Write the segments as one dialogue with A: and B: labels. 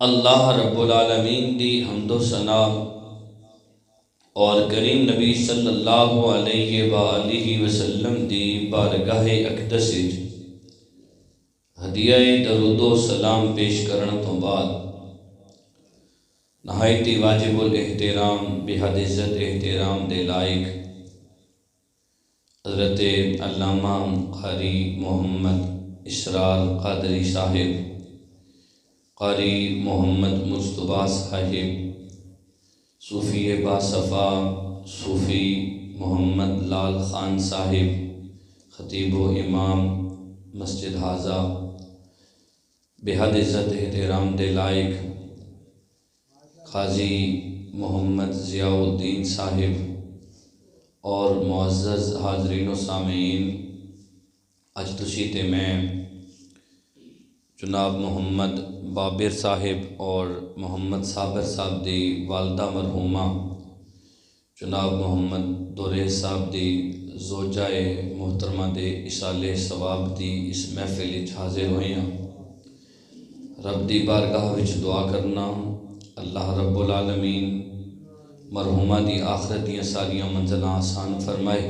A: اللہ رب العالمین دی حمد و ثنا اور کریم نبی صلی اللہ علیہ وآلہ وسلم دی بارگاہ اقدس وچ ہدیہ درود و سلام پیش کرن تو بعد نہایت واجب الاحترام بحد عزت احترام دے لائق حضرت علامہ قاری محمد اسرار قادری صاحب، قاری محمد مجتبیٰ صاحب، صوفی باصفا صوفی محمد لال خان صاحب، خطیب و امام مسجد حاضہ، بحد عزت احترام دے لائق قاضی محمد ضیاء الدین صاحب اور معزز حاضرین و سامعین، اج تسی تے میں جناب محمد بابر صاحب اور محمد صابر صاحب دی والدہ مرحومہ جناب محمد دورے صاحب دی زوجہ محترمہ دے اصالِ ثواب دی اس محفل وچ حاضر ہوئے ہیں۔ رب دی بارگاہ وچ دعا کرنا اللہ رب العالمین مرحومہ دی آخرت دیاں ساریاں منزلاں آسان فرمائے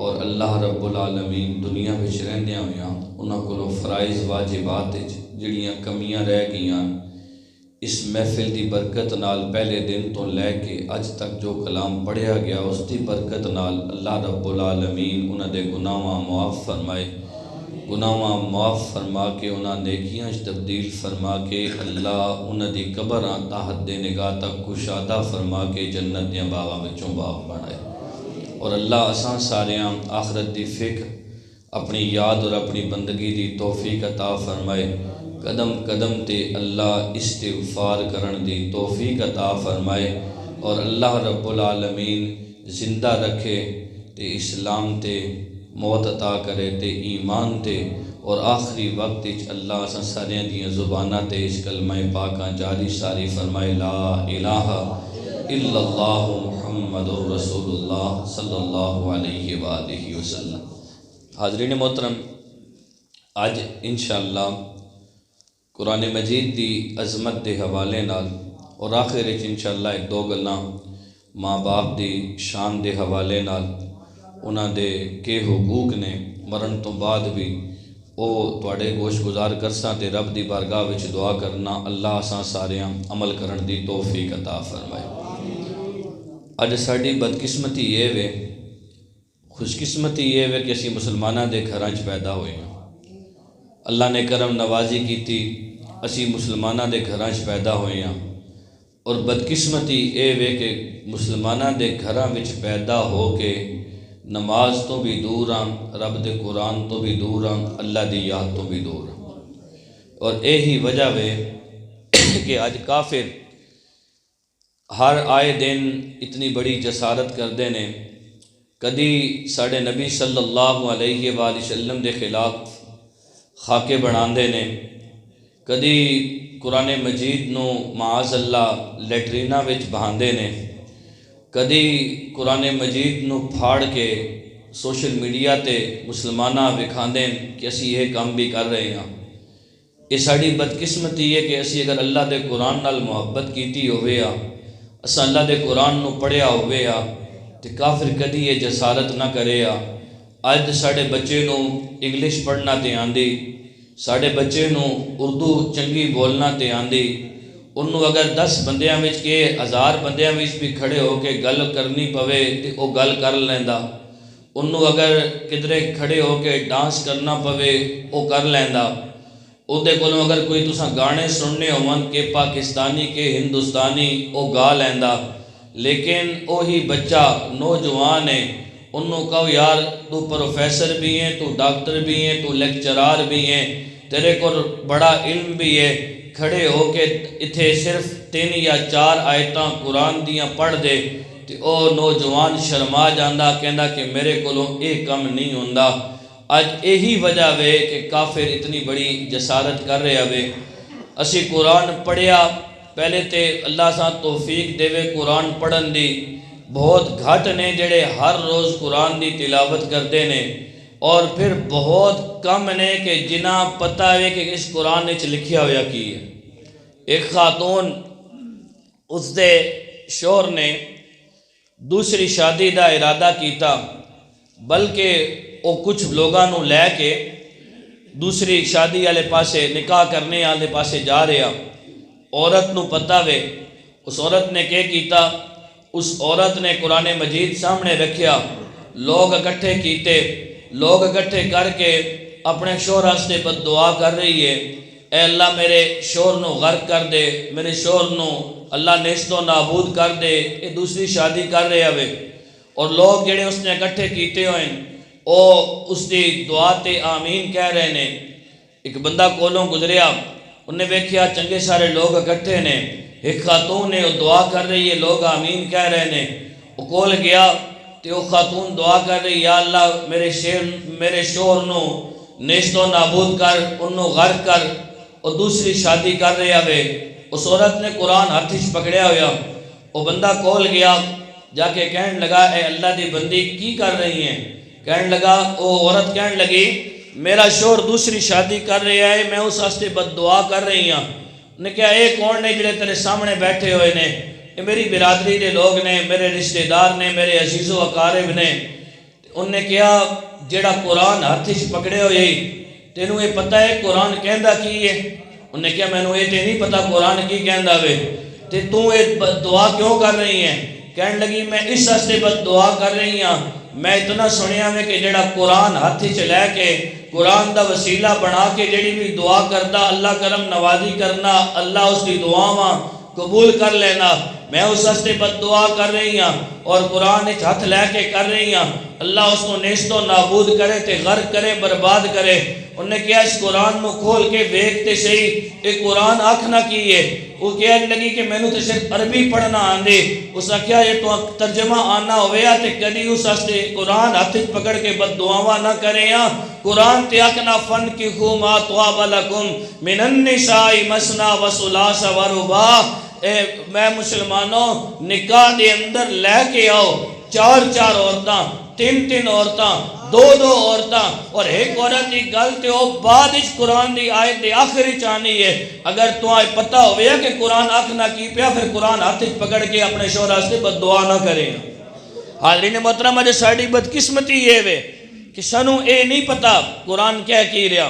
A: اور اللہ رب العالمین دنیا وچ رہندیاں ہویاں انہاں کولوں فرائض واجبات وچ جڑیاں کمیاں رہ گئیاں اس محفل دی برکت نال پہلے دن تو لے کے اج تک جو کلام پڑھیا گیا اس دی برکت نال اللہ رب العالمین انہاں دے گناہاں معاف فرمائے، گناہاں معاف فرما کے انہاں نیکیاں تبدیل فرما کے اللہ انہاں دی قبراں تا حد نگاہ تک کشادہ فرما کے جنت دیاں باغاں وچوں باغ بنائے اور اللہ اساں ساریاں آخرت دی فکر اپنی یاد اور اپنی بندگی دی توفیق عطا فرمائے، قدم قدم تے اللہ استغفار کرن دی توفیق عطا فرمائے اور اللہ رب العالمین زندہ رکھے تے اسلام تے موت عطا کرے تے ایمان تے اور آخری وقت وچ اللہ اساں ساریاں دیاں زباناں تے اس کلمہ پاکاں جاری ساری فرمائے لا الہ الا اللہ محمد رسول اللہ صلی اللہ علیہ وآلہ وسلم۔ حاضرین محترم، آج انشاءاللہ قرآن مجید دی عظمت دے حوالے نال اور آخر وچ انشاءاللہ ایک دو گلاں ماں باپ دی شان دے حوالے نال انہاں دے کے حقوق نے مرن تو بعد بھی او تواڈے گوش گزار کرساں تے رب دی بارگاہ وچ دعا کرنا اللہ اساں ساریاں عمل کرن دی توفیق عطا فرمائے۔ اج ساڈی بدقسمتی یہ وے، خوش قسمتی یہ وے کہ اسی مسلماناں دے گھراں وچ پیدا ہوئے ہیں، اللہ نے کرم نوازی کیتی اسی مسلماناں دے گھراں وچ پیدا ہوئے ہیں، اور بدقسمتی یہ وے کہ مسلماناں دے گھراں وچ پیدا ہو کے نماز تو بھی دور ہاں، رب دے قرآن تو بھی دور ہاں، اللہ دی یاد تو بھی دور ہاں، اور یہی وجہ وے کہ اج کافر ہر آئے دن اتنی بڑی جسارت کردے نے، کدی ساڑھے نبی صلی اللہ علیہ وآلہ وسلم دے خلاف خاکے بناندے نے، کدی قرآن مجید نو معاذ اللہ لیٹرینہ وچ بہاندے نے، کدی قرآن مجید نو پھاڑ کے سوشل میڈیا تے مسلمانہ وکھاندے کہ اسی یہ کام بھی کر رہے ہیں۔ یہ ساڑی بدقسمتی ہے کہ اسی اگر اللہ دے قرآن نال محبت کیتی ہوئے ہاں، اسا اللہ دے قرآن نو پڑھیا ہوئے ہاں تے کافر کدی یہ جسارت نہ کرے ہاں۔ آج ساڑے بچے نو انگلش پڑھنا تے آندی، ساڑے بچے نو اردو چنگی بولنا تے آندی، انہوں اگر 10 بندیاں وچ کے 1000 بندیاں وچ بھی کھڑے ہو کے گل کرنی پوے تے او گل کر لیندا، انہوں اگر کدرے کھڑے ہو کے ڈانس کرنا پوے او کر لیندا، او دے کولوں اگر کوئی تساں گانے سننے ہون کہ پاکستانی کے ہندوستانی او گا لیندا، لیکن اوہی بچہ نوجوان ہے، انہوں کہو یار تو پروفیسر بھی ہیں، تو ڈاکٹر بھی ہیں، تو لیکچرار بھی ہیں، تیرے کو بڑا علم بھی ہے، کھڑے ہو کے اتھے صرف 3 یا 4 آیتاں قرآن دیاں پڑھ دے تے او نوجوان شرما جاندہ کہندا کہ میرے کولوں ایک کم نہیں ہوندا۔ آج یہی وجہ وے کہ کافر اتنی بڑی جسارت کر رہے ہوئے۔ اسی قرآن پڑھیا، پہلے تے اللہ سا توفیق دے وے قرآن پڑھن دی، بہت گھٹ نے جڑے ہر روز قرآن دی تلاوت کردے نے، اور پھر بہت کم نے کہ جنہ پتہ ہے کہ اس قرآن وچ لکھیا ہویا کی ہے۔
B: ایک خاتون اس دے شوہر نے دوسری شادی دا ارادہ کیتا، بلکہ وہ کچھ لوگاں نو لے کے دوسری شادی والے پاسے نکاح کرنے والے پاسے جا رہا۔ عورت نو پتہ وے، اس عورت نے کیا کیتا، اس عورت نے قرآن مجید سامنے رکھیا، لوگ اکٹھے کیتے، لوگ اکٹھے کر کے اپنے شوہر واسطے بد دعا کر رہی ہے، اے اللہ میرے شوہر نو غرق کر دے، میرے شوہر نو اللہ نیست و نابود کر دے، یہ دوسری شادی کر رہے ہوئے۔ اور لوگ جڑے اس نے اکٹھے کیتے ہوئے او اس دی دعا تے آمین کہہ رہے نے۔ ایک بندہ کولوں گزریا، انہیں ویکھیا چنگے سارے لوگ اکٹھے نے، ایک خاتون نے وہ دعا کر رہی ہے، لوگ آمین کہہ رہے نے۔ وہ کول گیا تے وہ خاتون دعا کر رہی، یا اللہ میرے شوہر نو نیست و نابود کر، انہوں غرق کر، اور دوسری شادی کر رہے ہوئے۔ اس عورت نے قرآن ہاتھ پکڑیا ہوا، وہ بندہ کول گیا، جا کے کہنے لگا اے اللہ دی بندی کی کر رہی ہیں؟ کہنے لگا، وہ عورت کہنے لگی میرا شوہر دوسری شادی کر رہا ہے، میں اس واسطے بد دعا کر رہی ہوں۔ نے کہا اے کون نے جڑے تیرے سامنے بیٹھے ہوئے نے؟ یہ میری برادری دے لوگ نے، میرے رشتہ دار نے، میرے عزیز و اقارب نے۔ انہوں نے کہا جڑا قرآن ہاتھ پکڑے ہوئے تینوں یہ پتہ ہے قرآن کہندا کی ہے؟ انہوں نے کہا مینوں یہ تے نہیں پتہ قرآن کی کہندا وے، تے تو یہ بد دعا کیوں کر رہی ہیں؟ کہنے لگی میں اس واسطے بد دعا کر رہی ہوں، میں اتنا سنیا میں کہ جڑا قرآن ہاتھ لے کے قرآن دا وسیلہ بنا کے جڑی بھی دعا کردا اللہ کرم نوازی کرنا، اللہ اس کی دعاواں قبول کر لینا، میں اس واسطے بد دعا کر رہی ہوں اور قرآن ہاتھ لے کے کر رہی ہوں، اللہ اس کو نیست و نابود کرے تے غرق کرے، برباد کرے۔ انہوں نے کہا اس قرآن نو کھول کے ویکھتے صحیح یہ قرآن آکھنا کی ہے؟ وہ کہنے لگی کہ میں نے تو صرف عربی پڑھنا آندے۔ اس نے کہا یہ تو ترجمہ آنا ہویا تے کدی اس واسطے قرآن ہاتھ پکڑ کے بد دعاواں نہ کرے ہاں۔ قرآن تے آکھنا فَانْكِحُوا مَا طَابَ لَكُم مِّنَ النِّسَاءِ مَثْنَىٰ وَثُلَاثَ وَرُبَاعَ، میں مسلمانوں نکاح دے اندر لے کے آؤ چار چار عورتاں، تین تین عورتاں، دو دو عورتاں، اور ایک عورت کی گل تے او بعد اس قرآن دی آیت دے آخری چانی ہے۔ اگر تو آئے پتہ ہوئے کہ قرآن آکھنا کی پیا، پھر قرآن ہاتھ پکڑ کے اپنے شوہر واسطے بد دعا نہ کریں۔ حاضرین محترم جو ساڈی بدقسمتی یہ وے کہ سانوں اے نہیں پتہ قرآن کہہ کی رہا،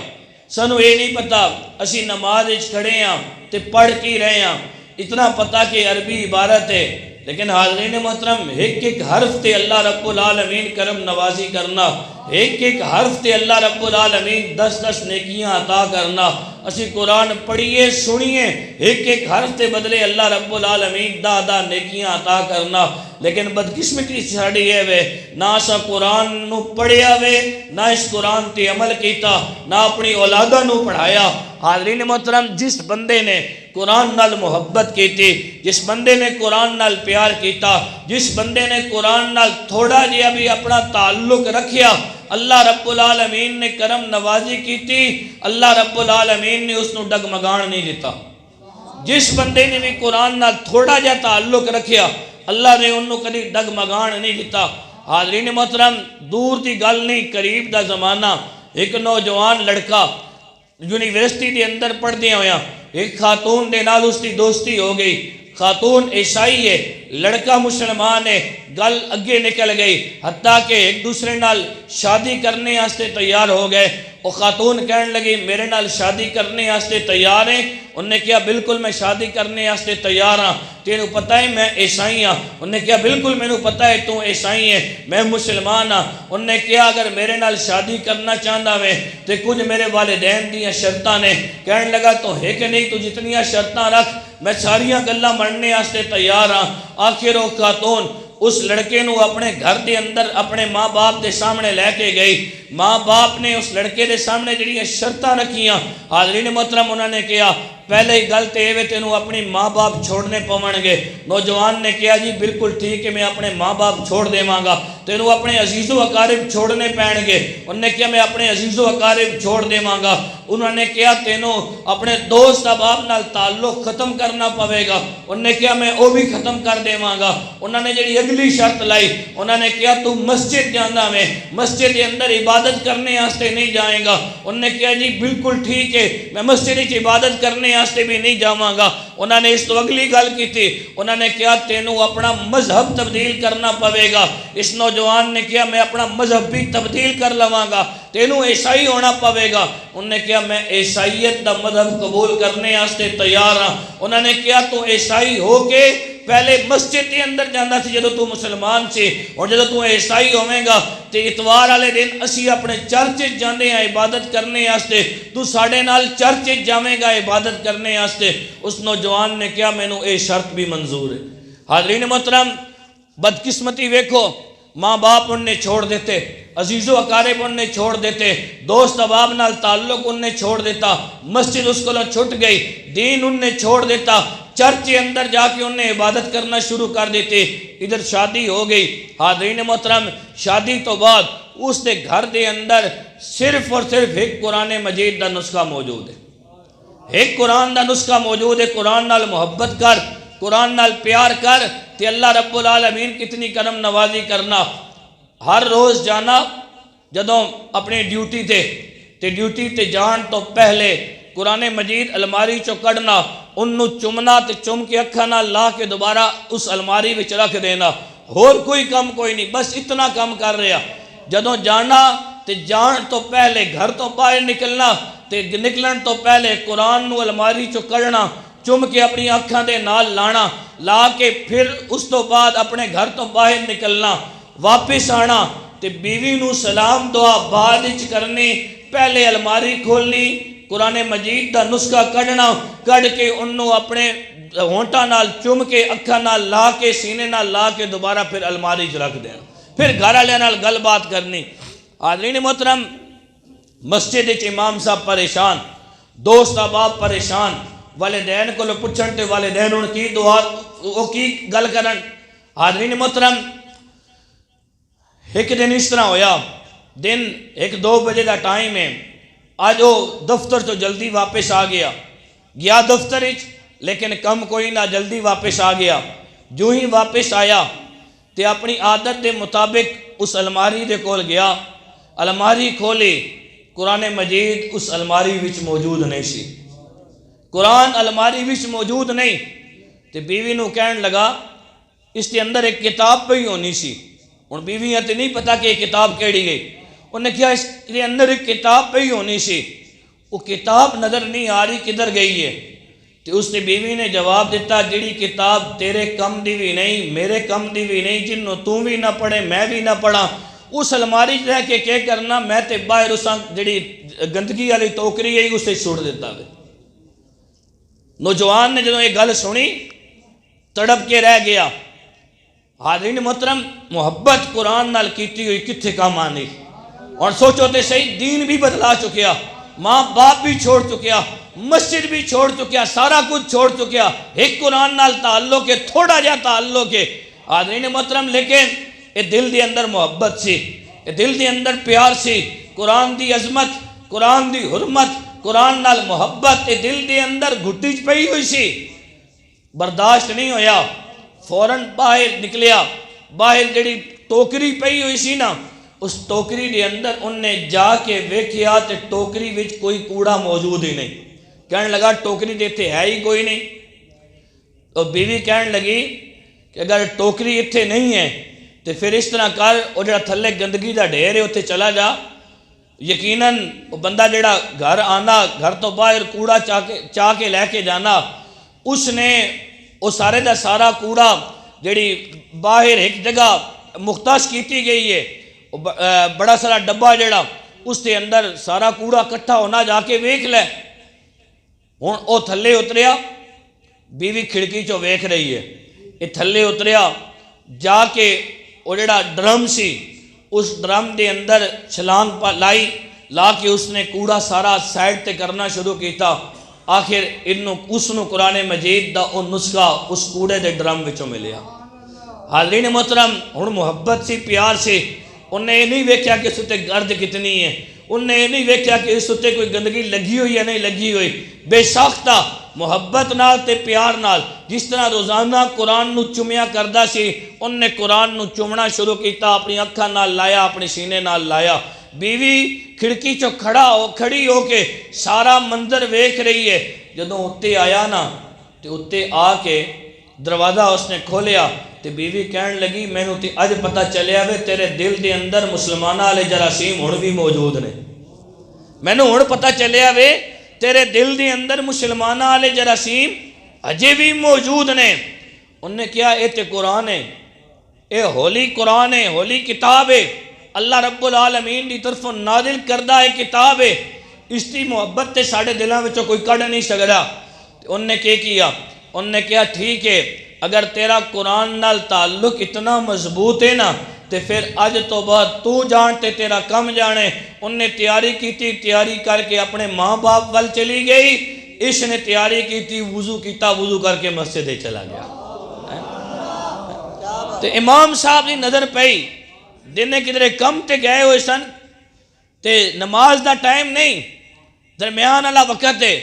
B: سانوں اے نہیں پتہ اسی نماز وچ کھڑے ہاں تے پڑھ کی رہے ہاں، اتنا پتہ کہ عربی عبارت ہے، لیکن حاضرین محترم ایک ایک حرف تے اللہ رب العالمین کرم نوازی کرنا، ایک ایک حرف تے اللہ رب العالمین 10 نیکیاں عطا کرنا۔ اسی قرآن پڑھیے سنیے، ایک ایک حرف تے بدلے اللہ رب العالمین 10 نیکیاں عطا کرنا، لیکن بدقسمتی ساڈی ہے وے نہ اسا قرآن نو پڑھیا وے، نہ اس قرآن تے عمل کیتا، نہ اپنی اولاداں نو پڑھایا۔ حاضرین محترم جس بندے نے قرآن نال محبت کیتی، جس بندے نے قرآن نال پیار کیتا، جس بندے نے قرآن نال تھوڑا جہا بھی اپنا تعلق رکھیا، اللہ رب العالمین نے کرم نوازی کیتی، اللہ رب العالمین نے اس نو ڈگمگان نہیں دیتا۔ جس بندے نے بھی قرآن نال تھوڑا جہا تعلق رکھیا، اللہ نے انہوں کدی ڈگمگان نہیں دیتا۔ حاضرین محترم دور دی گل نہیں، قریب دا زمانہ، ایک نوجوان لڑکا یونیورسٹی دے اندر پڑھ دیا ہویا، ایک خاتون دے نال اس کی دوستی ہو گئی، خاتون عیسائی ہے، لڑکا مسلمان ہے، گل اگے نکل گئی، حتیٰ کہ ایک دوسرے نال شادی کرنے آستے تیار ہو گئے۔ وہ خاتون کہنے لگی میرے نال شادی کرنے آستے تیار ہیں؟ انہوں نے کہا بالکل میں شادی کرنے آستے تیار ہاں، تینوں پتہ ہے میں عیسائی ہاں؟ انہوں نے کہا بالکل مینوں پتہ ہے تو عیسائی ہے، میں مسلمان ہاں۔ انہوں نے کہا اگر میرے نال شادی کرنا چاہتا میں تے کچھ میرے والدین دیاں شرطاں نے۔ کہنے لگا تو ہے کہ نہیں، تو جتنیاں شرطاں رکھ میں ساریاں گلاں مننے آستے تیار ہاں۔ آخر وہ خاتون اس لڑکے نو اپنے گھر دے اندر اپنے ماں باپ دے سامنے لے کے گئی، ماں باپ نے اس لڑکے دے سامنے جڑیاں شرطاں رکھیاں۔ حاضرین محترم انہوں نے کہا پہلے ہی گل تے اے تینوں اپنی ماں باپ چھوڑنے پون گے۔ نوجوان نے کہا جی بالکل ٹھیک ہے میں اپنے ماں باپ چھوڑ دیواں گا، تینوں اپنے عزیز و اقارب چھوڑنے پین گے۔ انہوں نے کہا میں اپنے عزیز و اقارب چھوڑ دیواں گا۔ انہوں نے کہا تینوں اپنے دوست احباب نال تعلق ختم کرنا پوے گا۔ انہوں نے کہا میں وہ بھی ختم کر دیواں گا۔ انہوں نے جڑی اگلی شرط لائی، انہوں نے کہا تو مسجد جانا میں، مسجد کے اندر عبادت عبادت کرنے آستے نہیں جائیں گا. انہوں نے کہا جی بالکل ٹھیک ہے, میں مسجد کی عبادت کرنے آستے بھی نہیں جاواں گا. انہوں نے اس تو اگلی گل کی تھی, انہوں نے کہا تینوں اپنا مذہب تبدیل کرنا پوے گا. اس نوجوان نے کہا میں اپنا مذہب بھی تبدیل کر لواں گا, تینوں عیسائی ہونا پوے گا. انہوں نے کہا میں عیسائیت دا مذہب قبول کرنے آستے تیار ہاں. انہوں نے کہا تو عیسائی ہو کے پہلے مسجد کے اندر جانا سی جدو تو مسلمان سی, اور جدو تو عیسائی ہوئے گا تو اتوار والے دن اسی اپنے چرچ جانے ہیں عبادت کرنے آستے, تو ساڑھے نال چرچ جاویں گا عبادت کرنے آستے. اس نوجوان نے کہا میں نو اے شرط بھی منظور ہے. حاضرین محترم, بدقسمتی ویکھو, ماں باپ ان نے چھوڑ دیتے, عزیز و اقارب ان نے چھوڑ دیتے, دوست احباب نال تعلق ان نے چھوڑ دیتا, مسجد اس کو چھٹ گئی, دین ان نے چھوڑ دیتا, چرچ کے اندر جا کے انہیں عبادت کرنا شروع کر دیتے. ادھر شادی ہو گئی. حاضرین محترم, شادی تو بعد اس دے گھر دے اندر صرف اور صرف ایک قرآن مجید دا نسخہ موجود ہے, ایک قرآن دا نسخہ موجود ہے. قرآن نال محبت کر, قرآن نال پیار کر, تے اللہ رب العالمین کتنی کرم نوازی کرنا. ہر روز جانا جدوں اپنی ڈیوٹی تے ڈیوٹی تے جان تو پہلے قرآن مجید الماری چو کڑنا, انہوں چمنا تے چم کے اکھا نہ لا کے دوبارہ اس الماری وچ رکھ دینا. اور کوئی کم کوئی نہیں, بس اتنا کام کر رہا. جدوں جانا تے جان تو پہلے گھر تو باہر نکلنا تے نکلن تو پہلے قرآن نو الماری چو کڑنا, چم کے اپنی اکھاں دے نال لانا, لا کے پھر اس تو بعد اپنے گھر تو باہر نکلنا, واپس آنا تے بیوی نو سلام دعا بعد وچ کرنی, پہلے الماری کھولنی, قرآن مجید دا نسخہ کڑنا, کڑ کے انہوں اپنے ہونٹا نال چم کے اکھا نال لا کے سینے نال لا کے دوبارہ پھر الماری چ رکھ دینا, پھر گھر والے نال گل بات کرنی. حاضرین محترم, مسجد وچ امام صاحب پریشان, دوست احباب پریشان, والدین کو پوچھن تے والدین ان کی دعا وہ کی گل کرن. حاضرین محترم, ایک دن اس طرح ہویا, دن 1-2 بجے دا ٹائم ہے, آج وہ دفتر تو جلدی واپس آ گیا دفتر وچ, لیکن کم کوئی نہ, جلدی واپس آ گیا. جو ہی واپس آیا تے اپنی عادت دے مطابق اس الماری دے کول گیا, الماری کھولی, قرآن مجید اس الماری وچ موجود نہیں سی, قرآن الماری وچ موجود نہیں. تے بیوی نو کہن لگا اس کے اندر ایک کتاب پئی ہونی سی. ہن بیوی تے نہیں پتا کہ یہ کتاب کیڑی گئی. انہوں نے کہا اس کے اندر ایک کتاب پئی ہونی سی, وہ کتاب نظر نہیں آ رہی کدھر گئی ہے. تو اس نے بیوی نے جواب دیتا جڑی کتاب تیرے کم دی بھی نہیں, میرے کم دی بھی نہیں, جنوں تو بھی نہ پڑھے میں بھی نہ پڑھا, اس الماری رہ کے کیا کرنا, میں تے باہر اساں جڑی گندگی والی ٹوکری ہے اسے چھوڑ دیتا ہے. نوجوان نے جدوں یہ گل سنی تڑپ کے رہ گیا. حاضرین محترم, محبت قرآن نال کیتی ہوئی کتھے کام آنی. اور سوچو تے صحیح, دین بھی بدلا چکیا, ماں باپ بھی چھوڑ چکیا, مسجد بھی چھوڑ چکیا, سارا کچھ چھوڑ چکیا, ایک قرآن نال تعلق ہے, تھوڑا جا تعلق ہے. حاضرین محترم, لیکن یہ دل دے اندر محبت سی, یہ دل دے اندر پیار سی, قرآن دی عظمت, قرآن دی حرمت, قرآن نال محبت یہ دل دے اندر گھٹی چ پئی ہوئی سی. برداشت نہیں ہویا, فوراً باہر نکلیا. باہر جڑی ٹوکری پئی ہوئی سی نا, اس ٹوکری دے اندر ان نے جا کے ویکھیا تے ٹوکری وچ کوئی کوڑا موجود ہی نہیں. کہنے لگا ٹوکری دے تے ہے ہی کوئی نہیں. تو بیوی کہنے لگی کہ اگر ٹوکری اتھے نہیں ہے تو پھر اس طرح کر, وہ جڑا تھلے گندگی دا ڈھیر ہے اتھے چلا جا. یقیناً وہ بندہ جڑا گھر آنا, گھر تو باہر کوڑا چاہ کے لے کے جانا, اس نے وہ سارے دا سارا کوڑا جڑی باہر ایک جگہ مختص کیتی گئی ہے, بڑا سارا ڈبا جڑا اس کے اندر سارا کوڑا کٹھا ہونا, جا کے ویکھ لے. ہن او تھلے اتریا, بیوی کھڑکی چو ویکھ رہی ہے, یہ تھلے اتریا, جا کے وہ جڑا ڈرم سی اس ڈرم دے اندر چھلانگ لائی, لا کے اس نے کوڑا سارا سائڈ تے کرنا شروع کیتا. آخر اس نو قرآن مجید دا او نسخہ اس کوڑے دے ڈرم وچوں ملیا. حاضرین محترم, ہن محبت سی, پیار سی, انہیں یہ نہیں ویکھیا کہ اس تے گرد کتنی ہے, انہیں یہ نہیں ویکھیا کہ اس تے کوئی گندگی لگی ہوئی یا نہیں لگی ہوئی. بے ساختہ محبت نال تے پیار نال جس طرح روزانہ قرآن نو چومیا کردا سی, ان نے قرآن نو چومنا شروع کیتا, اپنی اکھاں نال لایا, اپنے سینے نال لایا. بیوی کھڑکی چو کھڑی ہو کے سارا منظر ویکھ رہی ہے. جدوں اتے آیا نا تے اتے آ کے دروازہ اس نے کھولیا تے بیوی کہن لگی مینوں تے اج پتہ چلیا وے تیرے دل دے اندر مسلمانہ والے جراثیم ہن بھی موجود نے. مینوں ہن پتہ چلیا وے تیرے دل دے اندر مسلمانہ والے جراثیم اجے بھی موجود نے. انہوں نے کیا اے تے قرآن ہے، اے ہولی قرآن ہے، ہولی کتاب ہے، اللہ رب العالمین دی طرف نازل کردہ ہے کتاب ہے، اس کی محبت تے ساڑھے دلاں وچوں کوئی کڑ نہیں سکدا. انہوں نے کیا انہوں نے کہا ٹھیک ہے اگر تیرا قرآن نال تعلق اتنا مضبوط ہے نا تے پھر اج تو بعد تو جانتے تیرا کم جانے. انہوں نے تیاری کی، تیاری کر کے اپنے ماں باپ وال چلی گئی. اس نے تیاری کی، وضو کیتا، وضو کر کے مسجد چلا گیا. تے امام صاحب دی نظر پئی دنے کدھرے کم تے گئے ہوئے سن تے نماز دا ٹائم نہیں، درمیان والا وقت ہے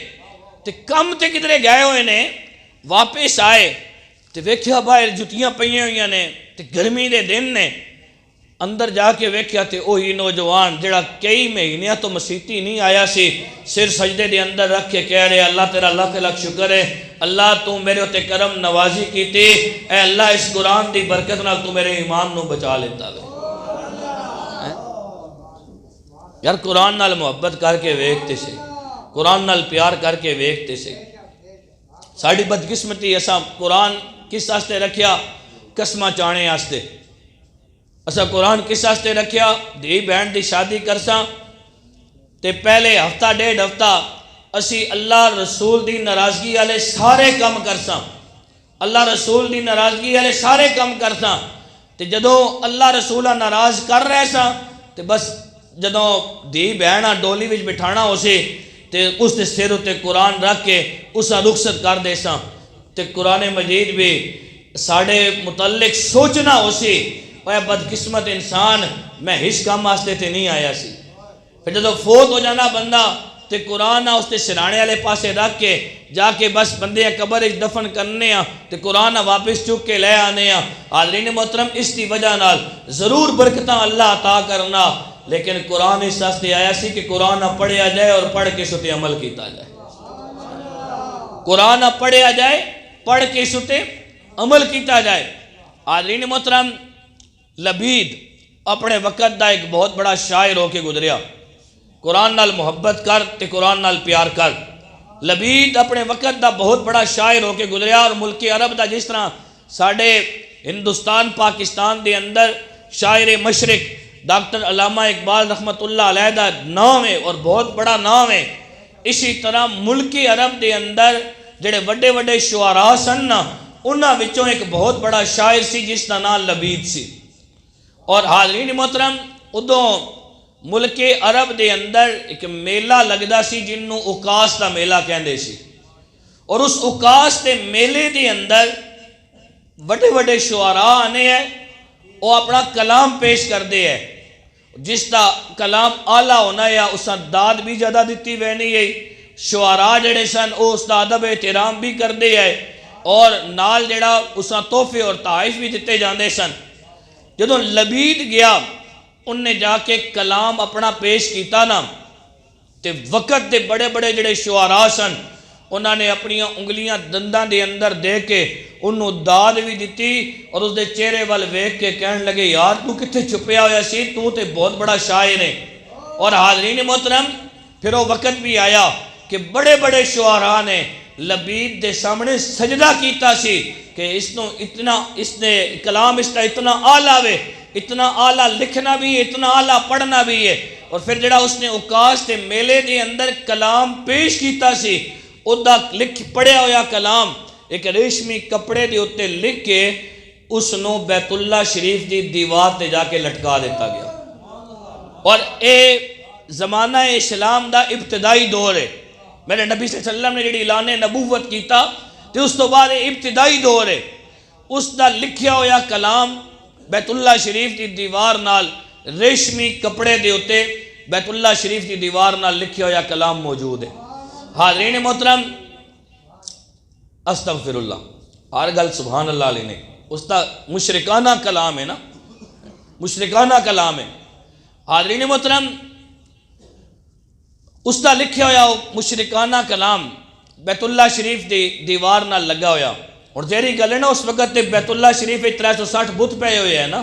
B: تے کم تے کدھرے گئے ہوئے نے. واپس آئے تے ویکھیا باہر جتیاں پئیاں ہوئیاں نے تے گرمی دے دن نے. اندر جا کے ویکھیا تے اوہی نوجوان جڑا کئی مہینیاں تو مسیتی نہیں آیا سی سر سجدے دے اندر رکھ کے کہہ رہے اللہ تیرا لاکھ لاکھ شکر ہے، اللہ تو میرے ہوتے کرم نوازی کی تھی، اے اللہ اس قرآن دی برکت نال تو میرے ایمان نو بچا لیتا ہے. یار قرآن نال محبت کر کے ویکھتے سے، قرآن نال پیار کر کے ویکھتے سے. ساڑی بدقسمتی ایسا قرآن کس واسطے رکھیا؟ قسمہ چانے واسطے. اسا قرآن کس واسطے رکھیا؟ دھی بہن دی شادی کرساں تے پہلے ہفتہ ڈیڑھ ہفتہ اسی اللہ رسول دی ناراضگی والے سارے کم کرساں، اللہ رسول دی ناراضگی والے سارے کم کرساں تے جدوں اللہ رسولہ ناراض کر رہے ساں تے بس جدوں دھی بہن ڈولی وچ بٹھانا ہو سی تے اس دے سر تے قرآن رکھ کے اسا رخصت کر دے ساں تے قرآن مجید بھی ساڑے متعلق سوچنا ہو سی اے بدقسمت انسان میں ہش کام واسطے تے نہیں آیا سی. پھر جدو فوت ہو جانا بندہ تے قرآن اس تے سرانے والے پاسے رکھ کے جا کے بس بندے قبر دفن کرنے ہاں تے قرآن واپس چک کے لے آنے ہاں. حاضرین محترم اس دی وجہ نال ضرور برکتاں اللہ عطا کرنا، لیکن قرآن اس واسطے آیا سی کہ قرآن پڑھیا جائے اور پڑھ کے ستے عمل کیتا جائے. قرآن پڑھیا جائے، پڑھ کے ستے عمل کیتا جائے. حاضرین محترم لبید اپنے وقت دا ایک بہت بڑا شاعر ہو کے گزریا. قرآن نال محبت کر تے قرآن نال پیار کر. لبید اپنے وقت دا بہت بڑا شاعر ہو کے گزریا اور ملک عرب دا جس طرح ساڑھے ہندوستان پاکستان دے اندر شاعر مشرق ڈاکٹر علامہ اقبال رحمت اللہ علیہ دا نام ہے اور بہت بڑا نام ہے، اسی طرح ملک عرب دے اندر جڑے وڈے وڈے شعراء سن نا انہاں وچوں ایک بہت بڑا شاعر سی جس دا نام لبید سی. اور حاضرین محترم ادوں ملک عرب دے اندر ایک میلہ لگدا سی جنوں اکاس دا میلہ کہندے سی، اور اس اکاس دے میلے دے اندر بڑے بڑے شعراء آنے ہیں، وہ اپنا کلام پیش کردے ہیں. جس دا کلام اعلیٰ ہونا ہے اس دا داد بھی زیادہ دیتی وینی ہے. شعراء جڑے سن اس دا ادب احترام بھی کردے ہیں اور نال جڑا اس دا تحفے اور تحائف بھی دیتے جاندے سن. جدوں لبید گیا ان نے جا کے کلام اپنا پیش کیتا نا تے وقت دے بڑے بڑے جڑے شعراء سن انہوں نے اپنی انگلیاں دنداں دے اندر دے کے انہوں داد بھی دیتی اور اس دے چہرے وال ویکھ کے کہنے لگے یار تو کتنے چھپیا ہویا سی، تو تے بہت بڑا شاعر ہے. اور حاضرین محترم پھر وہ وقت بھی آیا کہ بڑے بڑے شعراء نے لبید دے سامنے سجدہ کیتا سی کہ اس نے کلام اس کا اتنا اعلیٰ ہے، اتنا اعلیٰ لکھنا بھی ہے، اتنا اعلیٰ پڑھنا بھی ہے. اور پھر جڑا اس نے اوکاس تے میلے دے اندر کلام پیش کیتا سی ادا لکھ پڑھیا ہویا کلام ایک ریشمی کپڑے دے اتے لکھ کے اس نو بیت اللہ شریف دی دیوار تے جا کے لٹکا دیتا گیا. اور اے زمانہ اسلام دا ابتدائی دور ہے. میرے نبی صلی اللہ علیہ وسلم نے جڑی اعلان نبوت کیتا تے اس تو بعد ابتدائی دور ہے. اس دا لکھیا ہویا کلام بیت اللہ شریف دی دیوار نال ریشمی کپڑے دے اتے بیت اللہ شریف دی دیوار نال لکھیا ہویا کلام موجود ہے. حاضرین محترم استغفر اللہ، ہر گل سبحان اللہ علیہ نے اس دا مشرکانہ کلام ہے نا، مشرکانہ کلام ہے. حاضرین محترم، اس دا لکھیا ہویا مشرکانہ کلام بیت اللہ شریف دی دیوار نہ لگا ہویا. اور جیری گل ہے نا، اس وقت تے بیت اللہ شریف 360 بت پے ہوئے ہیں نا.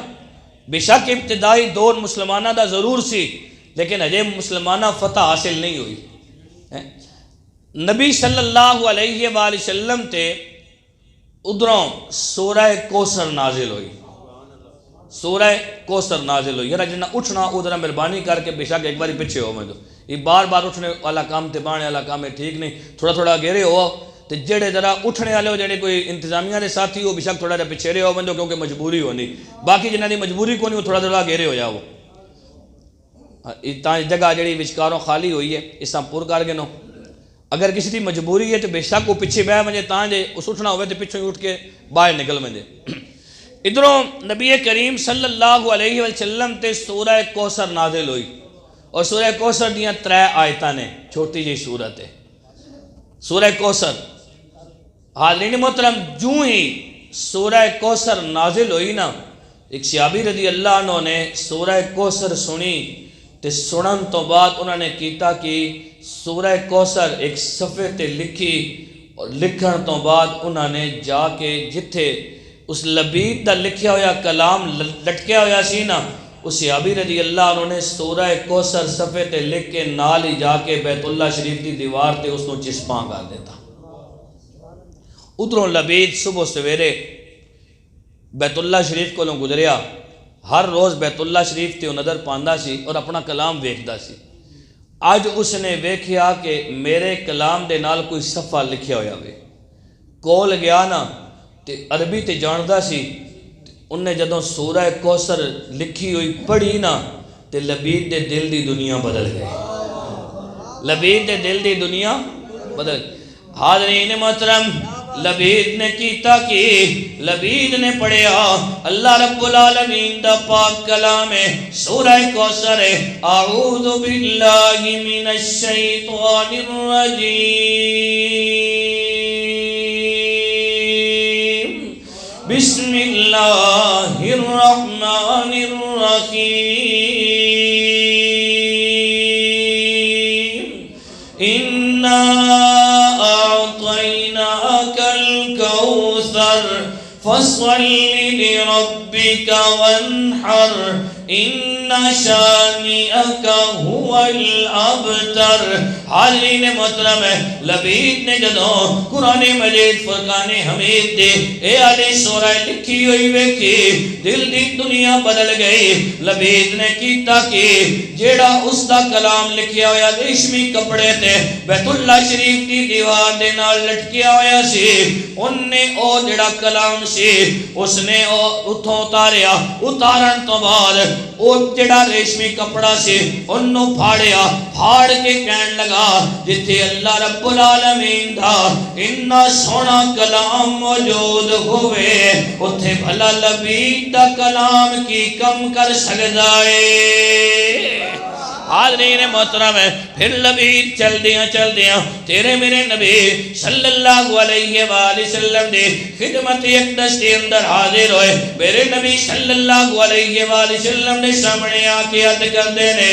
B: بے شک ابتدائی دور مسلمانہ دا ضرور سی، لیکن اجے مسلمانہ فتح حاصل نہیں ہوئی. نبی صلی اللہ علیہ وآلہ وسلم تے ادھروں سورہ کوثر نازل ہوئی. سورہ کوثر نازل ہوئی. یار جنہ اٹھنا ادھر مہربانی کر کے بے شک ایک باری پیچھے ہو. میں تو یہ بار بار اٹھنے والا کام تے بانے والا کام ہے ٹھیک نہیں. تھوڑا تھوڑا گھیرے ہو تے جڑے ذرا اٹھنے والے ہو، جڑے کوئی انتظامیہ دے ساتھی ہو، بے شک تھوڑا جا پیچھے رہے ہو بندو، کیونکہ مجبوری ہونی. باقی جنہ دی مجبوری کو نہیں، وہ تھوڑا تھوڑا گھیرے ہو جاؤ. جگہ جڑی وچکاروں خالی ہوئی ہے اس طرح پور کر کے نو. اگر کسی دی مجبوری ہے تو بے شک وہ پیچھے بہ ونجے تاں جے اس اٹھنا ہوئے تو پچھوں اٹھ کے باہر نکل ونجے. ادھروں نبی کریم صلی اللہ علیہ وسلم تے سورہ کوثر نازل ہوئی. اور سورہ کوثر دیاں 3 آیتاں نے، چھوٹی جی سورت ہے سورہ کوثر. حاضرین محترم، جو ہی سورہ کوثر نازل ہوئی نا، ایک صحابی رضی اللہ عنہ نے سورہ کوثر سنی تے سنن تو بعد انہوں نے کیتا کہ سورہ کوثر ایک صفحے تے لکھی، اور لکھن تو بعد انہوں نے جا کے جتھے اس لبید دا لکھیا ہویا کلام لٹکیا ہویا سی نا، اس صحابی رضی اللہ عنہ نے سورہ کوثر صفحے تے لکھ کے نال ہی جا کے بیت اللہ شریف دی دیوار تے اس کو چسپاں کر دیتا. ادھروں لبید صبح سویرے بیت اللہ شریف کو گزریا. ہر روز بیت اللہ شریف تے وہ نظر پاندا سی اور اپنا کلام ویکھدا سی. اج اس نے ویکھیا کہ میرے کلام دے نال کوئی صفحہ لکھیا ہویا وے. کول گیا نا تے عربی تے جاندا سی. انہیں جدوں سورہ کوثر لکھی ہوئی پڑھی نا تے لبید دے دل دی دنیا بدل گئی. لبید دے دل دی دنیا بدل. حاضرین محترم، لبید نے کیتا کہ لبید نے پڑھیا اللہ رب العالمین دا پاک کلام ہے سورہ کوثر ہے. اعوذ باللہ من الشیطان الرجیم، بسم اللہ الرحمن الرحیم. اِنَّا أعطيناك الكوثر فصل لربك وانحر إن شانئك هو الأبتر. حاضرین محترم، لبید نے جدوں قرآن مجید فرقان حمید دے اے علی سورہ لکھی ہوئی ویکھی، دل دی دنیا بدل گئی. لبید نے کیتا کہ جیڑا اس دا کلام لکھیا ہویا ریشمی کپڑے تے بیت اللہ شریف دی دیوار دے نال لٹکیا ہویا سی، ان نے او جیڑا کلام سی اس نے او اتھوں اتاریا. اتارن تو بعد او جیڑا ریشمی کپڑا سی انہوں پھاڑیا. پھاڑ کے کہن لگا جتھے اللہ رب العالمین دا اتنا سونا کلام موجود ہوئے اتھے بھلا لبید دا کلام کی کم کر سکتا ہے. حاضرین محترم، پھر لبید چل دیاں تیرے میرے نبی صلی اللہ علیہ وآلہ وسلم دے خدمت اقدس کے اندر حاضر ہوئے. میرے نبی صلی اللہ علیہ وآلہ وسلم نے سامنے آکے عرض کر دینے،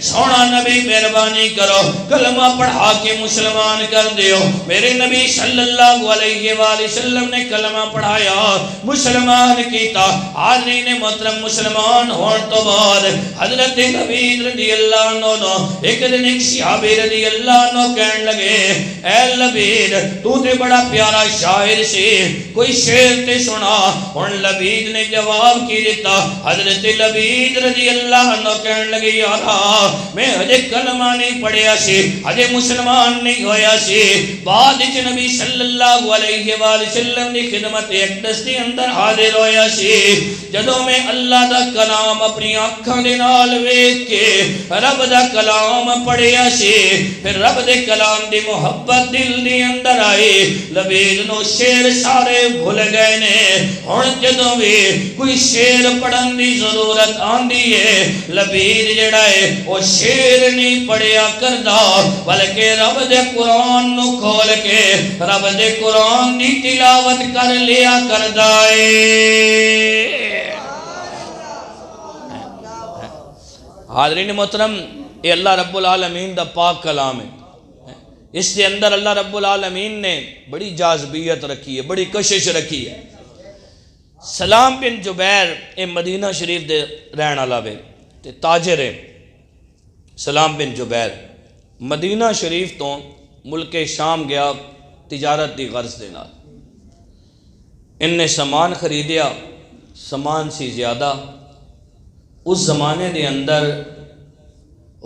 B: سونا نبی مہربانی کرو کلمہ پڑھا کے مسلمان کر دیو. میرے نبی صلی اللہ علیہ وآلہ وسلم نے کلمہ پڑھایا، مسلمان کیتا. حاضرین محترم، مسلمان ہون تو بعد حضرت لبید رضی اللہ عنہ ایک دن ایک صحابی رضی اللہ عنہ کہن لگے، اے لبید تو تے بڑا پیارا شاعر سے کوئی شعر تے سنا. اور لبید نے جواب کی دیتا. حضرت لبید رضی اللہ عنہ کہن لگے، یارا میں ہجے کلمہ نہیں پڑھیا سی، ہجے مسلمان نہیں ہویا سی. بعد اچ نبی صلی اللہ علیہ وآلہ وسلم دی خدمت اقدس دی اندر حاضر ہویا سی. جدوں میں اللہ دا کلام اپنی آنکھاں دے نال ویکھ کے رب دا کلام پڑھیا سی، پھر رب دے کلام دی محبت دل دی اندر آئی. لبید نو شعر سارے بھول گئے نے. ہن جدوں بھی کوئی شعر پڑھن دی ضرورت آندی ہے، لبید جڑا ہے وہ شعر نہیں پڑھیا کردا، بلکہ رب دے قرآن نو کھول کے رب دے قرآن دی تلاوت کر لیا کردا ہے. حاضرین محترم، یہ اللہ رب العالمین دا پاک کلام ہے، اس کے اندر اللہ رب العالمین نے بڑی جاذبیت رکھی ہے، بڑی کشش رکھی ہے۔ سلام بن جبیر اے مدینہ شریف دے رہن والا وے تے تاجر ہے۔ سلام بن جبیر مدینہ شریف تو ملک شام گیا تجارت دی غرض دے نال۔ ان نے سامان خریدیا، سامان سی زیادہ۔ اس زمانے دے اندر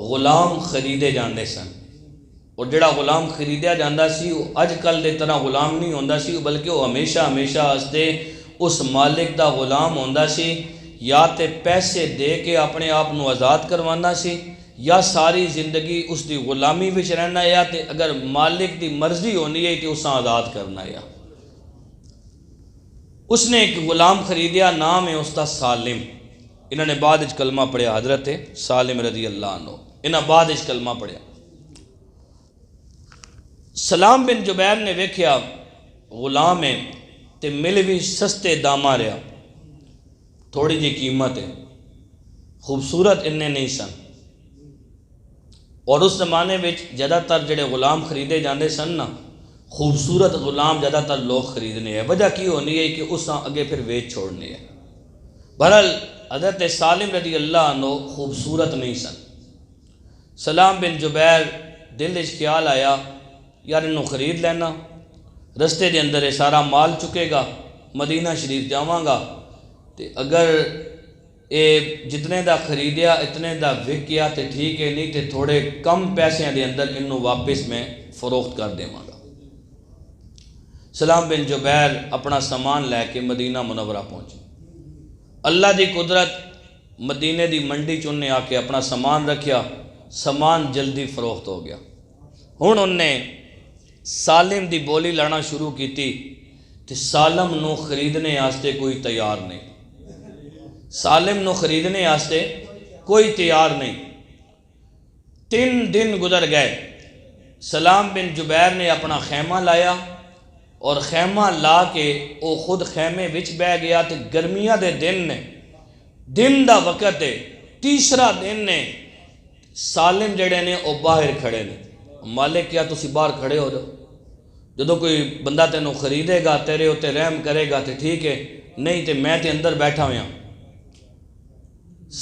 B: غلام خریدے جاندے سن، اور جڑا غلام خریدیا جاندا سی وہ اج کل دے طرح غلام نہیں ہوندا سی، بلکہ وہ ہمیشہ واسطے اس مالک دا غلام ہوندا سی۔ یا تے پیسے دے کے اپنے آپ نو آزاد کروانا سی، یا ساری زندگی اس دی غلامی وچ رہنا، یا تے اگر مالک دی مرضی ہونی ہے تے اساں آزاد کرنا ہے۔ اس نے ایک غلام خریدیا، نام ہے اس دا سالم۔ انہوں نے بعد اچ کلمہ پڑھیا، حضرت سالم رضی اللہ عنہ، انہاں بعد اچ کلمہ پڑھیا۔ سلام بن جبیر نے ویکھیا غلام ہے تے مل بھی سستے داما رہا، تھوڑی جی قیمت ہے، خوبصورت انہیں نہیں سن۔ اور اس زمانے وچ زیادہ تر جڑے غلام خریدے جاندے سن نا، خوبصورت غلام زیادہ تر لوگ خریدنے ہیں۔ وجہ کی ہونی ہے کہ اس اگے پھر ویچ چھوڑنے ہے۔ بہرحال حضرت سالم رضی اللہ عنہ خوبصورت نہیں سن۔ سلام بن جبیر دل وچ خیال آیا یار انہوں خرید لینا، رستے دے اندر یہ سارا مال چکے گا، مدینہ شریف جاواں گا، تے اگر اے جتنے دا خریدیا اتنے دا وک گیا تے ٹھیک ہے، نہیں تے تھوڑے کم پیسے دے اندر انہوں واپس میں فروخت کر دیواں گا۔ سلام بن جبیر اپنا سامان لے کے مدینہ منورہ پہنچے۔ اللہ دی قدرت، مدینے دی منڈی چ انہیں آ کے اپنا سامان رکھیا، سامان جلدی فروخت ہو گیا۔ ہن انہیں سالم دی بولی لانا شروع کیتی تے سالم نو خریدنے آستے کوئی تیار نہیں، سالم نو خریدنے آستے کوئی تیار نہیں۔ 3 دن گزر گئے۔ سلام بن جبیر نے اپنا خیمہ لایا، اور خیمہ لا کے وہ خود خیمے وچ بہ گیا تے گرمیاں دے دن نے، دن دا وقت ہے، تیسرا دن نے، سالم جڑے نے وہ باہر کھڑے نے۔ مالک کیا تسی باہر کھڑے ہو جاؤ، جدو کوئی بندہ تینوں خریدے گا تیرے ہوتے رحم کرے گا تے ٹھیک ہے، نہیں تے میں تے اندر بیٹھا ہویا۔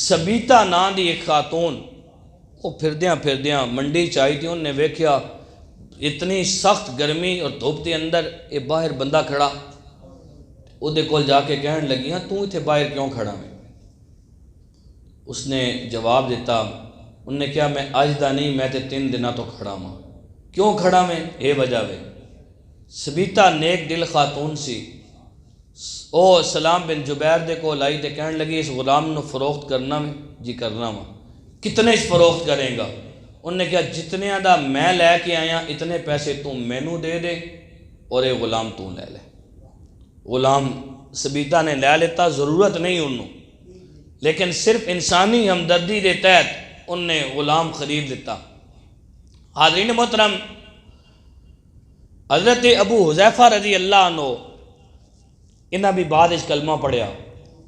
B: سبیتا نام دی ایک خاتون وہ پھردیاں منڈی چائی تھی، انہوں نے ویکھیا اتنی سخت گرمی اور دھوپ کے اندر یہ باہر بندہ کھڑا، وہ دے کول جا کے کہن لگیاں تو اتنے باہر کیوں کھڑا میں؟ اس نے جواب دیتا، انہوں نے کہا میں اج دا نہیں، میں تے 3 دنوں تو کھڑا ہاں۔ کیوں کھڑا میں؟ یہ وجہ ہے، سبیتا نیک دل خاتون سی، او سلام بن جبیر دے کول آئی تے کہن لگی اس غلام نو فروخت کرنا میں؟ جی کرنا وا۔ کتنے فروخت کریں گا؟ انہوں نے کہا جتنے دا میں لے کے آیا اتنے پیسے تو مینوں دے دے اور یہ غلام تو لے لے۔ غلام سبیتا نے لے لیتا، ضرورت نہیں انہوں، لیکن صرف انسانی ہمدردی دے تحت ان نے غلام خرید لیتا۔ حاضرین محترم، حضرت ابو حذیفہ رضی اللہ عنہ انہاں بھی بعد اس کلمہ پڑھیا۔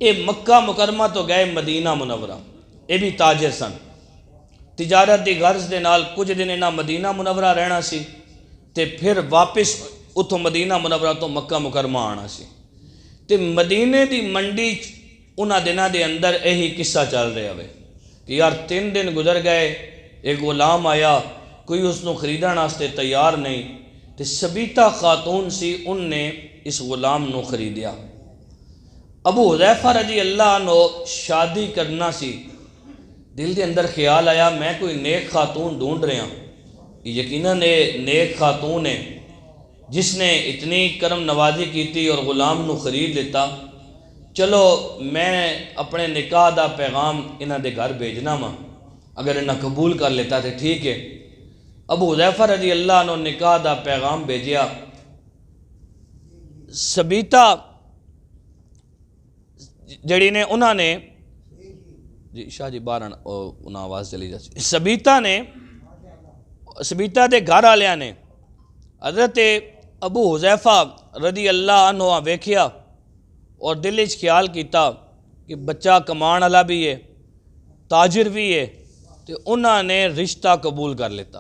B: اے مکہ مکرمہ تو گئے مدینہ منورہ، اے بھی تاجر سن، تجارت دی غرض دے نال کچھ دن انہاں مدینہ منورہ رہنا سی تے پھر واپس اتھوں مدینہ منورہ تو مکہ مکرمہ آنا سی۔ تے مدینے دی منڈی انہاں دنوں دے اندر یہی قصہ چل رہا ہے کہ یار 3 دن گزر گئے، ایک غلام آیا، کوئی اس نو خریدن واسطے تیار نہیں، تے سبیتا خاتون سی، ان نے اس غلام نو خریدیا۔ ابو حذیفہ رضی اللہ عنہ شادی کرنا سی، دل دے اندر خیال آیا میں کوئی نیک خاتون ڈھونڈ رہا ہوں، یقیناً یہ نیک خاتون ہے جس نے اتنی کرم نوازی کیتی اور غلام نو خرید لیتا، چلو میں اپنے نکاح دا پیغام انہاں دے گھر بھیجنا وا، اگر انہاں قبول کر لیتا تو ٹھیک ہے۔ ابو حذیفہ رضی اللہ عنہ نکاح دا پیغام بھیجیا۔ سبیتا جڑی نے انہاں نے جی شاہ جی باہر انہاں آواز چلی جاتی، سبیتا دے گھر والیاں نے حضرت ابو حذیفہ رضی اللہ عنہ ویکھیا اور دل وچ خیال کیتا کہ بچہ کمان والا بھی ہے، تاجر بھی ہے، تو انہوں نے رشتہ قبول کر لیتا۔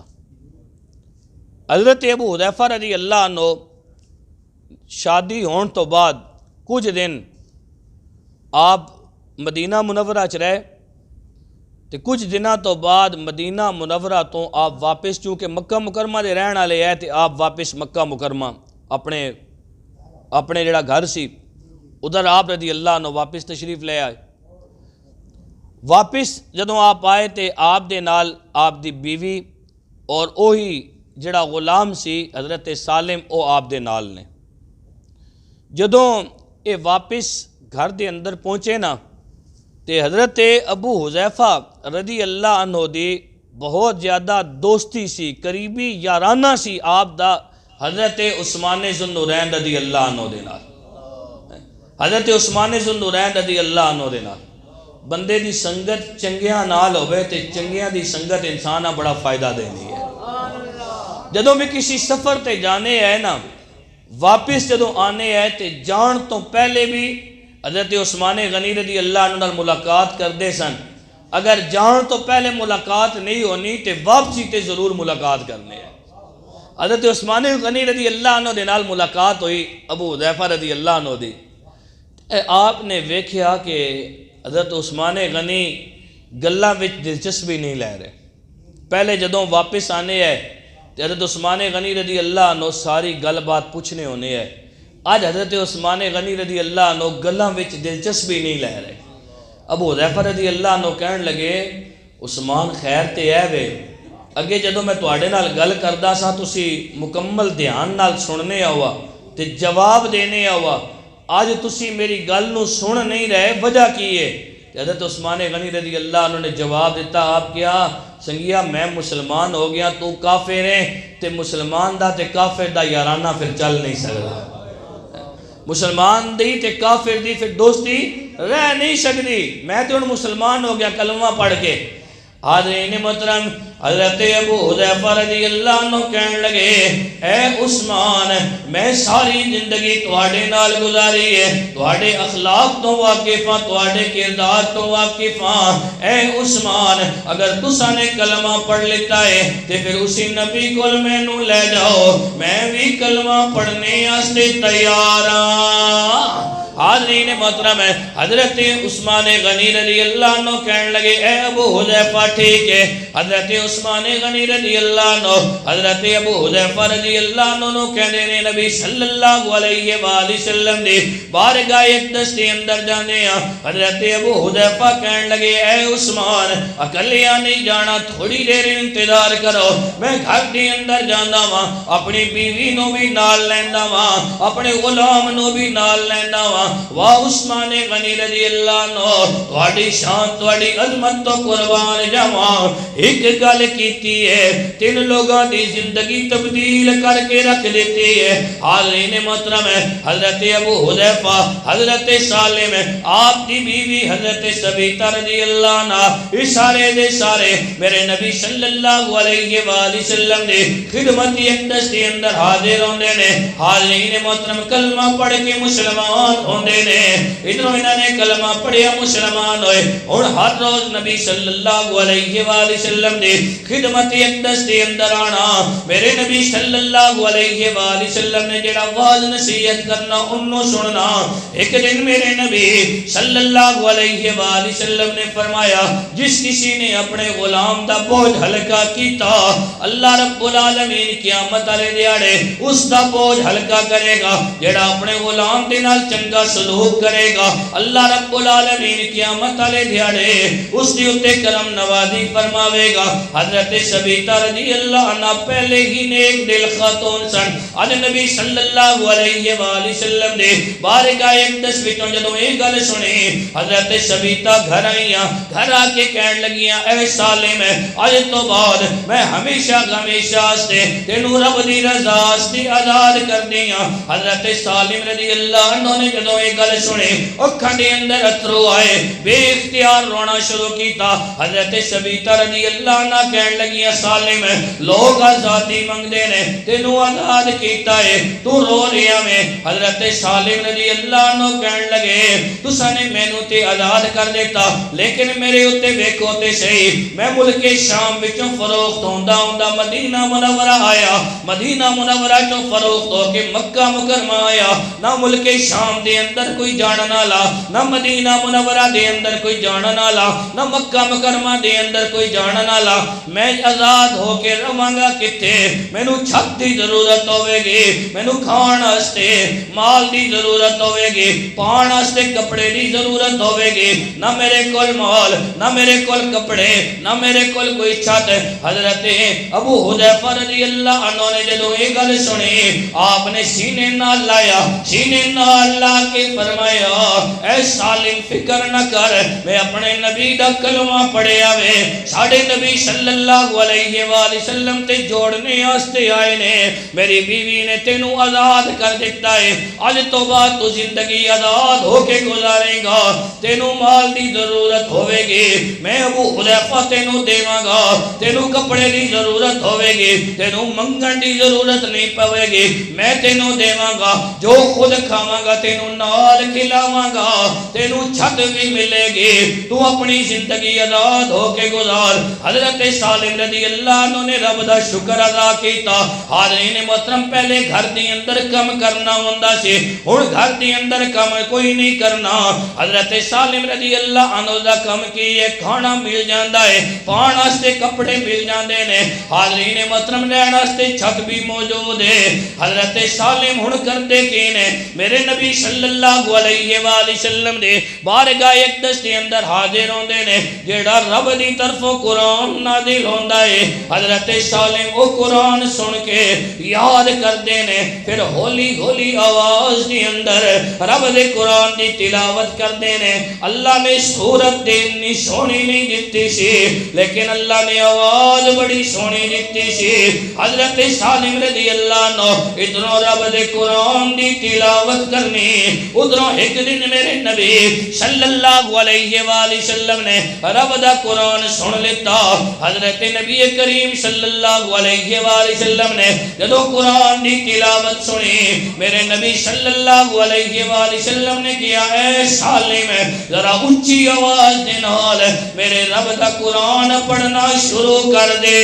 B: حضرت ابو حذیفہ رضی اللہ عنہ شادی ہون تو بعد کچھ دن آپ مدینہ منورہ چ رہے، تو کچھ دنوں تو بعد مدینہ منورہ تو آپ واپس، چونکہ مکہ مکرمہ دے رہن والے ہے، تو آپ واپس مکہ مکرمہ اپنے جڑا گھر سی ادھر آپ رضی اللہ عنہ واپس تشریف لے آئے۔ واپس جدوں آپ آئے تو آپ دے نال آپ دی بیوی اور وہی جڑا غلام سی حضرت سالم او آپ دے نال نے۔ جدوں یہ واپس گھر دے اندر پہنچے نا، تے حضرت ابو حذیفہ رضی اللہ عنہ دی بہت زیادہ دوستی سی، قریبی یارانہ سی آپ دا حضرت عثمان ذو النورین رضی اللہ عنہ دے نال۔ حضرت عثمان ذو النورین رضی اللہ عنہ دے نال بندے دی سنگت چنگیاں نال ہوئے تے چنگیاں دی سنگت انسانہ بڑا فائدہ دینی ہے۔ جدوں بھی کسی سفر تے جانے ہے نا، واپس جدوں آنے ہے تے جان تو پہلے بھی حضرت عثمان غنی رضی اللہ عنہ نال ملاقات کردے سن۔ اگر جان تو پہلے ملاقات نہیں ہونی تے واپسی تے ضرور ملاقات کرنے ہے۔ حضرت عثمان غنی رضی اللہ عنہ دے نال ملاقات ہوئی ابو حذیفہ رضی اللہ عنہ دی۔ آپ نے ویکھیا کہ حضرت عثمان غنی گلاں وچ دلچسپی نہیں لے رہے۔ پہلے جدوں واپس آنے ہے تو حضرت عثمان غنی رضی اللہ عنہ ساری گل بات پوچھنے ہونے ہے۔ آج حضرت عثمان غنی رضی اللہ عنہ گلاں وچ دلچسپی نہیں لے رہے۔ ابو حذیفہ رضی اللہ عنہ کہن لگے عثمان خیر تے ہے وے، اگے جدوں میں تواڈے نال گل کردا سا تسی مکمل دھیان نال سننے ہوا تے جواب دینے ہوا، آج تسی میری گل نو سن نہیں رہے، وجہ کی ہے؟ حضرت عثمان غنی رضی اللہ عنہ نے جواب دیتا، آپ کیا سنگیا میں مسلمان ہو گیا، تو کافر ہے، تے مسلمان دا تے کافر دا یارانہ پھر چل نہیں سکتا، مسلمان دی تے کافر دی پھر دوستی رہ نہیں سکتی، میں تے ان مسلمان ہو گیا کلمہ پڑھ کے۔ حاضرین محترم، حضرت ابو حذیفہ رضی اللہ عنہ کہنے لگے اے عثمان میں ساری زندگی تواڈے نال گزاری ہے، تواڈے اخلاق تو واقف ہاں، تواڈے کردار تو واقف ہاں، اے عثمان اگر تساں نے کلمہ پڑھ لیتا ہے تے پھر اسی نبی کول مینوں لے جاؤ، میں بھی کلمہ پڑھنے واسطے تیار ہاں۔ حاضرین محترم ہے، حضرت عثمان غنی رضی اللہ عنہ کہنے لگے اے ابو حذیفہ ٹھیک ہے۔ حضرت عثمان غنی رضی اللہ عنہ حضرت ابو حذیفہ رضی اللہ عنہ کہنے نے نبی صلی اللہ علیہ وآلہ وسلم دی بارگاہ اقدس دے اندر جانے ہیں۔ حضرت ابو حذیفہ کہنے لگے اے عثمان اکلیاں نہیں جانا، تھوڑی دیر انتظار کرو، میں گھر دے اندر جانا وا، اپنی بیوی نو بھی نال لینا وا، اپنے غلام نو بھی نال لینا وا۔ واہ عثمان غنی رضی اللہ عنہ تواڈی شان تواڈی عظمت تو قربان جاواں، ایک گل کیتی ہے تین لوگاں دی زندگی تبدیل کر کے رکھ دیتی ہے۔ حاضرین محترم ہے، حضرت ابو حذیفہ، حضرت سالم، آپ دی بیوی حضرت سبیتہ رضی اللہ عنہ، اس سارے دے سارے میرے نبی صلی اللہ علیہ وآلہ وسلم دی خدمت اقدس دے اندر حاضر ہوندے نے۔ حاضرین محترم کلمہ پڑھ کے مسلمان ہوندے نے، ادھروں انہوں نے کلمہ پڑھیا مسلمان ہوئے، اور ہر روز نبی صلی اللہ علیہ وآلہ وسلم دی خدمت اقدس دے اندر آنا، میرے نبی صلی اللہ علیہ وآلہ وسلم نے جڑا واز نصیحت کرنا انہوں سننا۔ ایک دن میرے نبی صلی اللہ علیہ وآلہ وسلم نے فرمایا جس کسی نے اپنے غلام دا بوجھ ہلکا کیتا، اللہ رب العالمین قیامت والے دیہاڑے اس دا بوجھ ہلکا کرے گا، جڑا اپنے غلام دے نال چنگا سلوک کرے گا، اللہ رب العالمین قیامت والے دیہاڑے اس دی اتے کرم نوازی فرماوے گا۔ حضرت سبیتہ رضی اللہ عنہ پہلے ہی نیک دل خاتون سن، آج نبی صلی اللہ علیہ وآلہ وسلم دے بارگاہ اقدس وچوں جدوں یہ گل سنی، حضرت سبیتہ گھر آئیاں، گھر آ کے کہن لگیاں اے سالم اج تو بعد میں ہمیشہ سے تینوں رب دی رضا سے آزاد کر دیاں۔ حضرت سالم رضی اللہ عنہ نے جدوں یہ گل سنی اکھاں دے اندر اترو آئے، بے اختیار رونا شروع کیتا۔ حضرت سبیتہ رضی اللہ عنہ کہن لگیاں سالم لوگ آزادی منگدے نے، تینوں آزاد کیتا ہے، تو رو رہا میں حضرت سالم رضی اللہ عنہ کہن لگے تسا نے مینوں تے آزاد کر دیتا لیکن میرے اتے ویکھو تے صحیح میں ملک شام وچوں فروخت ہوندا ہوندا مدینہ منورہ آیا مدینہ منورہ چوں فروخت ہو کے مکہ مکرمہ آیا نہ ملک شام دے اندر کوئی جانن والا نہ مدینہ منورہ دے اندر کوئی جانن والا نہ مکہ مکرمہ دے اندر کوئی جانن والا میں آزاد ہو کے رواں گا کتے مینوں چھت دی ضرورت ہوے گی مینوں کھان واسطے مال دی ضرورت ہوے گی پان واسطے کپڑے دی ضرورت ہوے گی نہ میرے کول مال نہ میرے کول کپڑے نہ میرے کول کوئی چھت حضرت ابو حذیفہ رضی اللہ عنہ نے جدوں یہ گل سنی آپ نے سینے نال لایا سینے نال لا کے فرمایا اے سالم فکر نہ کر میں اپنے نبی دا کلمہ پڑھیا وے ساڈے نبی صلی اللہ علیہ وآلہ وسلم تے جوڑنے واسطے آئے نے میری بیوی نے تینوں آزاد کر دیتا ہے آج تو بعد تو زندگی آزاد ہو کے گزارے گا تینوں مال دی ضرورت ہوے گی میں ابو حذیفہ تینوں دیواں گا تینوں کپڑے دی ضرورت ہوے گی تینوں منگن دی ضرورت نہیں پوے گی میں تینوں دیواں گا جو خود کھاواں گا تینوں نال کھلاواں گا تینوں چھت بھی ملے گی تو اپنی زندگی آزاد ہو کے گزار حضرت سالم رضی اللہ عنہ نے رب دا شکر ادا کیتا حاضرین محترم پہلے گھر دی اندر کم کرنا ہوندا سی ہن گھر دی اندر کم کوئی نہیں کرنا حضرت سالم رضی اللہ عنہ دا کم کی ہے کھانا مل جاندا ہے پان واسطے کپڑے مل جاندے نے حاضرین محترم رہن واسطے چھت بھی موجود ہے حضرت سالم ہن کردے کی نے میرے نبی صلی اللہ علیہ وآلہ وسلم دے بارگاہ اقدس دے اندر حاضر ہوندے نے جیڑا رب دی طرفوں قرآن نازل ہوندا ہے حضرت سالم وہ قرآن سن کے یاد کردے نے پھر ہولی ہولی آواز دی اندر رب دے قرآن دی تلاوت کردے نے اللہ نے صورت دینی سونی نہیں دیتی سی لیکن اللہ نے آواز بڑی سونی دیتی سی حضرت سالم رضی اللہ عنہ ادھروں رب دے قرآن دی تلاوت کرنی ادھروں ایک دن میرے نبی صلی اللہ علیہ وآلہ وسلم نے رب دا قرآن سن لیتا حضرت نبی کریم صلی اللہ علیہ وآلہ وسلم نے جدو قرآن دی تلاوت سنی میرے نبی صلی اللہ علیہ وآلہ وسلم نے کیا اے سالم ذرا اونچی آواز دے نال میرے رب دا قرآن پڑھنا شروع کر دے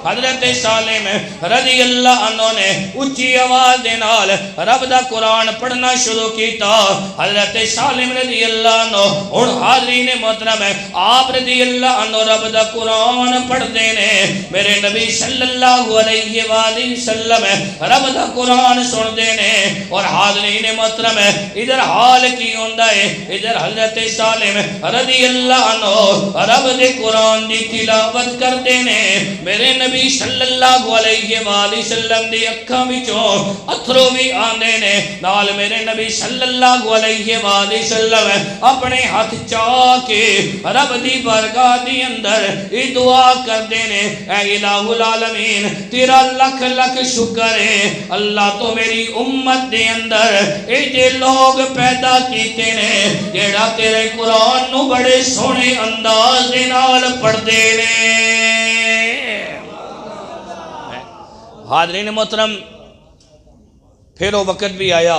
B: حضرت سالم رضی اللہ عنہ نے اونچی آواز دے نال رب دا قرآن پڑھنا شروع کیتا حضرت سالم رضی اللہ عنہ ہن حاضرین محترم آپ رضی اللہ عنہ رب دا قرآن پڑھ دے نے میرے نبی صلی اللہ علیہ وآلہ وسلم رب دا قرآن سن دے نے اور حاضرین محترم ادھر حال کی ہوندا ہے ادھر حضرت سالم رضی اللہ عنہ رب دے قرآن دی تلاوت کر دے نے میرے نبی صلی اللہ علیہ وآلہ وسلم دی اکھاں وچوں اتھرو بھی آندے نے نال میرے نبی صلی اللہ علیہ وآلہ وسلم اپنے ہاتھ چاہ کے رب دی بارگاہ دی اندر یہ دعا کر دے نے اے الہ العالمین تیرا لکھ لکھ شکر ہے اللہ تو میری امت دے اندر اے جے لوگ پیدا کیتے نے جیڑا تیرے قرآن نو بڑے سونے انداز دے نال پڑھ دے نے حاضرین محترم پھر وہ وقت بھی آیا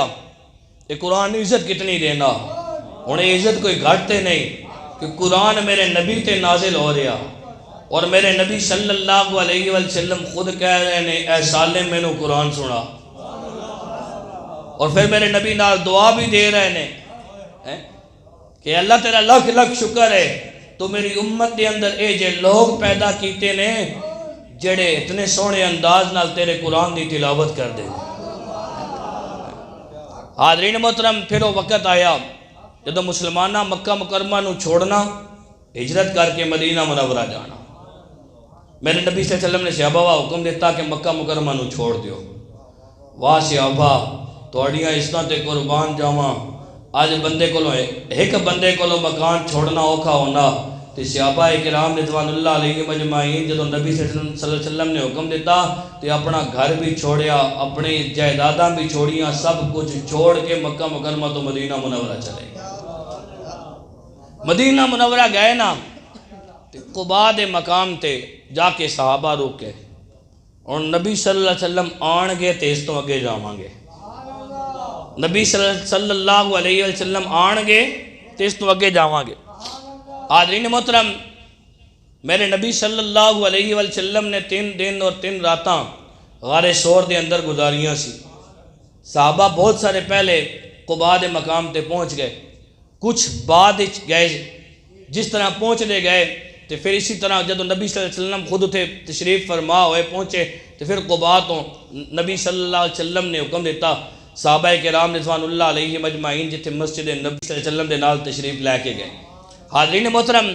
B: کہ قرآن عزت کتنی دینا انہیں عزت کوئی گھٹتے نہیں کہ قرآن میرے نبی تے نازل ہو رہا اور میرے نبی صلی اللہ علیہ وسلم خود کہہ رہے ہیں اے سالم میں نے قرآن سنا اور پھر میرے نبی نال دعا بھی دے رہے ہیں کہ اللہ تیرا لکھ لکھ شکر ہے تو میری امت دے اندر اے جے لوگ پیدا کیتے نے جڑے اتنے سونے انداز نال تیرے قرآن دی تلاوت کر دے حاضرین محترم پھر وہ وقت آیا جدو مسلمانہ مکہ مکرمہ نو چھوڑنا ہجرت کر کے مدینہ منورہ جانا میرے نبی صلی اللہ علیہ وسلم نے صحابہ کا حکم دیتا کہ مکہ مکرمہ نو چھوڑ دیو واہ صحابہ توڑیاں اس طرح تے قربان جاواں آج بندے کو ایک بندے کو مکان چھوڑنا اوکھا ہونا تو صحابہ کرام رضوان اللہ علیہ مجمعین جدو نبی صلی اللہ علیہ وسلم نے حکم دیتا تو اپنا گھر بھی چھوڑیا اپنی جائیداداں بھی چھوڑیاں سب کچھ چھوڑ کے مکہ مکرمہ تو مدینہ منورہ چلے مدینہ منورہ گئے نا قباء دے مقام تے جا کے صحابہ روکے اور نبی صلی اللہ علیہ وسلم آن گے تو اس تو اگے جاواں گے. نبی صلی اللہ علیہ وسلم آن گے تو اس تو اگے جاواں گے. حاضرین محترم، میرے نبی صلی اللہ علیہ وسلم نے 3 دن اور 3 راتاں غار ثور دے اندر گزاریاں سی. صحابہ بہت سارے پہلے قباء دے مقام تے پہنچ گئے، کچھ بعد گئے. جس طرح پہنچتے گئے تو پھر اسی طرح جب نبی صلی اللہ علیہ وسلم خود اتھے تشریف فرما ہوئے پہنچے تو پھر قباء تو نبی صلی اللہ علیہ وسلم نے حکم دیتا صحابہ کرام رضوان اللہ علیہ مجمعین جتھے مسجد نبی صلی اللہ علیہ وسلم دے نال تشریف لے کے گئے. حاضرین محترم،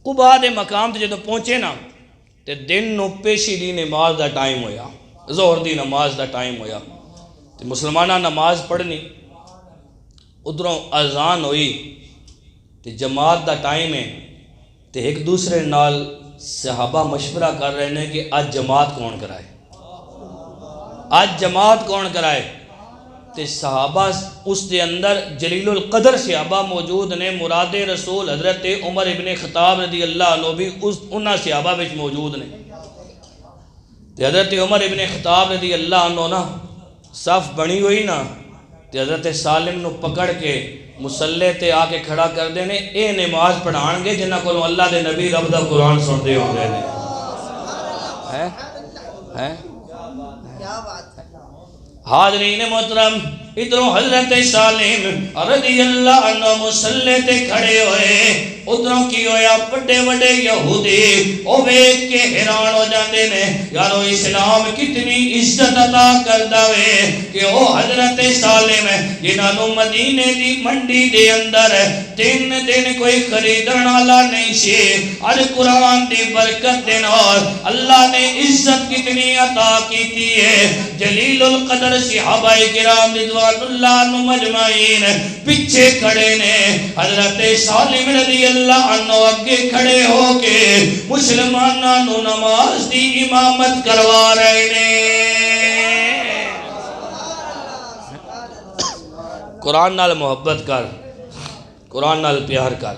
B: قباء دے مقام تے جب پہنچے نا تو دن نو پیشی دی نماز دا ٹائم ہویا، ظہر دی نماز دا ٹائم ہویا. تو مسلمانہ نماز پڑھنی، ادھروں اذان ہوئی تو جماعت دا ٹائم ہے. تو ایک دوسرے نال صحابہ مشورہ کر رہے ہیں کہ آج جماعت کون کرائے، آج جماعت کون کرائے. تو صحابہ اس دے اندر جلیل القدر صحابہ موجود نے. مراد رسول حضرت عمر ابن خطاب رضی اللہ عنہ بھی انہاں صحابہ وچ موجود نے. تو حضرت عمر ابن خطاب رضی اللہ عنہ نا صف بنی ہوئی نا تو حضرت سالم نو پکڑ کے مسلح تے آ کے کھڑا کر دینے، اے نماز پڑھان گے جنہ کو اللہ دے نبی رب دا قرآن سن دے ہوں گے. حاضرین محترم، ادھروں حضرت سالم رضی اللہ عنہ مسلح تے کھڑے ہوئے، ادھروں کی ہویا بڑے بڑے یہودی او ویکھ کے حیران ہو جاندے نے، یارو اسلام کتنی عزت عطا کردا وے کہ او حضرت سالم جنہاں نو مدینے دی منڈی دے اندر 3 دن کوئی خریدن والا نہیں سی، اج قرآن دی برکت دے نال اللہ نے عزت کتنی عطا کیتی ہے. جلیل القدر صحابہ کرام رضوان اللہ عنہ مجمعین پیچھے کھڑے نے، حضرت سالم رضی اللہ عنہ اگے کھڑے ہو کے مسلماناں نو نماز دی امامت کروا رہے نے. قرآن نال محبت کر، قرآن نال پیار کر.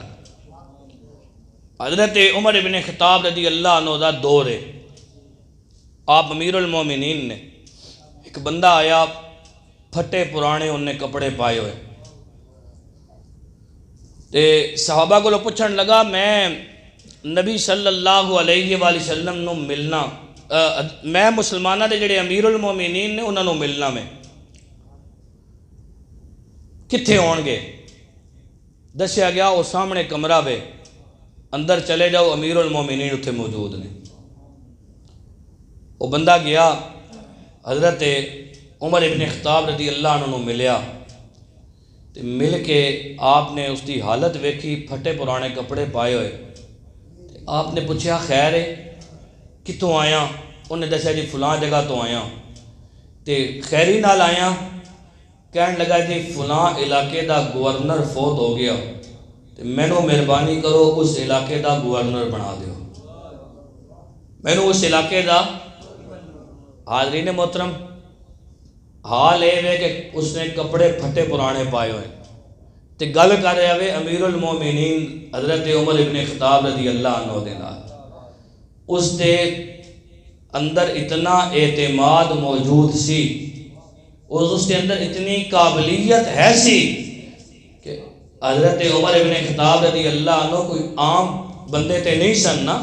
B: حضرت عمر ابن خطاب رضی اللہ عنہ دا دور ہے، آپ امیر المومنین نے. ایک بندہ آیا پھٹے پرانے انہیں کپڑے پائے ہوئے، تے صحابہ کو پوچھن لگا میں نبی صلی اللہ علیہ وآلہ وسلم نو ملنا، میں مسلمانہ دے جڑے امیر المومنین نے انہوں نے ملنا، میں کتھے ہون گے؟ دسیا گیا وہ سامنے کمرہ وے، اندر چلے جاؤ امیر المومنین اتھے موجود نے. وہ بندہ گیا، حضرت عمر ابن خطاب رضی اللہ عنہ ملیا، تو مل کے آپ نے اس دی حالت ویکھی، پھٹے پرانے کپڑے پائے ہوئے. آپ نے پوچھا خیر ہے کتوں آیا؟ انہیں دسیا جی فلاں جگہ تو آیا. تے خیری نال آیا؟ کہنے لگا جی فلاں علاقے دا گورنر فوت ہو گیا، تے مینوں مہربانی کرو اس علاقے دا گورنر بنا دیو، مینوں اس علاقے دا. حاضرین محترم، حال ہے کہ اس نے کپڑے پھٹے پرانے پائے ہوئے تے گل کر رہے ہوئے امیر المومنین حضرت عمر ابن خطاب رضی اللہ عنہ دے نال. اس دے اندر اتنا اعتماد موجود سی، اس کے اندر اتنی قابلیت ہے سی کہ حضرت عمر ابن خطاب رضی اللہ عنہ کوئی عام بندے تے نہیں سن نا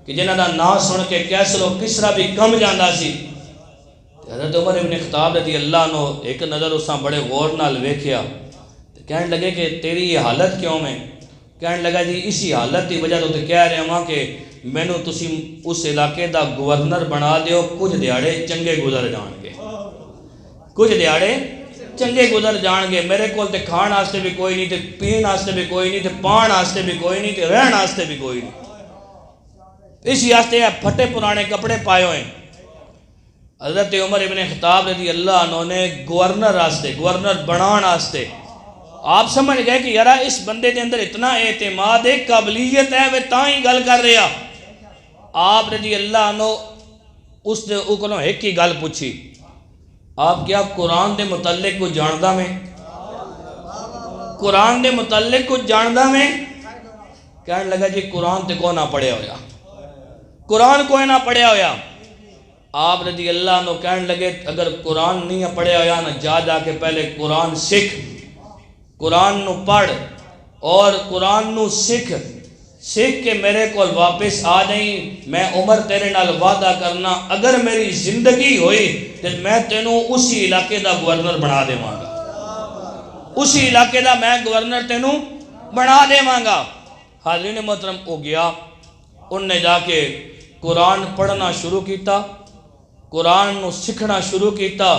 B: کہ جنہاں دا نام سن کے کیسر و کسرا بھی کم جاندہ سی. حضرت عمر ابن خطاب رضی اللہ عنہ ایک نظر اساں بڑے غور نال ویکھیا، کہنے لگے کہ تیری یہ حالت کیوں میں؟ کہنے لگا جی اسی حالت کی وجہ تو کہہ رہے ہاں کہ مینوں تسی اس علاقے دا گورنر بنا دیو، کچھ دیہڑے چنگے گزر جان گے، کچھ دیہڑے چنگے گزر جان گے. میرے کول تے کھان واسطے بھی کوئی نہیں، تے پین واسطے بھی کوئی نہیں، تے پان واسطے بھی کوئی نہیں، تے رہن واسطے بھی کوئی نہیں. اسی واسطے پھٹے پرانے کپڑے پائے ہوئے. حضرت عمر ابن خطاب رضی اللہ عنہ نے گورنر واسطے، گورنر بنان واسطے، آپ سمجھ گئے کہ یارا اس بندے دے اندر اتنا اعتماد ہے، قابلیت ہے، وہ تاں ہی گل کر رہا. آپ رضی اللہ عنہ اس دے اوکلوں ایک ہی گل پوچھی، آپ کیا قرآن دے متعلق کچھ جاندہ میں؟ قرآن دے متعلق کچھ جاندہ میں؟ کہنے لگا جی قرآن تے کو نہ پڑھیا ہویا، قرآن کوئی نہ پڑھیا ہویا. آپ رضی اللہ عنہ کہنے لگے اگر قرآن نہیں پڑھیا ہویا نا جا کے پہلے قرآن سکھ، قرآن نو پڑھ اور قرآن نو سکھ کے میرے کو واپس آ جائیں، میں عمر تیرے نال وعدہ کرنا اگر میری زندگی ہوئی تو میں تینوں اسی علاقے دا گورنر بنا دے مانگا، اسی علاقے دا میں گورنر تینوں بنا دے مانگا۔ حاضرین محترم ہو گیا، ان نے جا کے قرآن پڑھنا شروع کیتا، قرآن نو سکھنا شروع کیتا،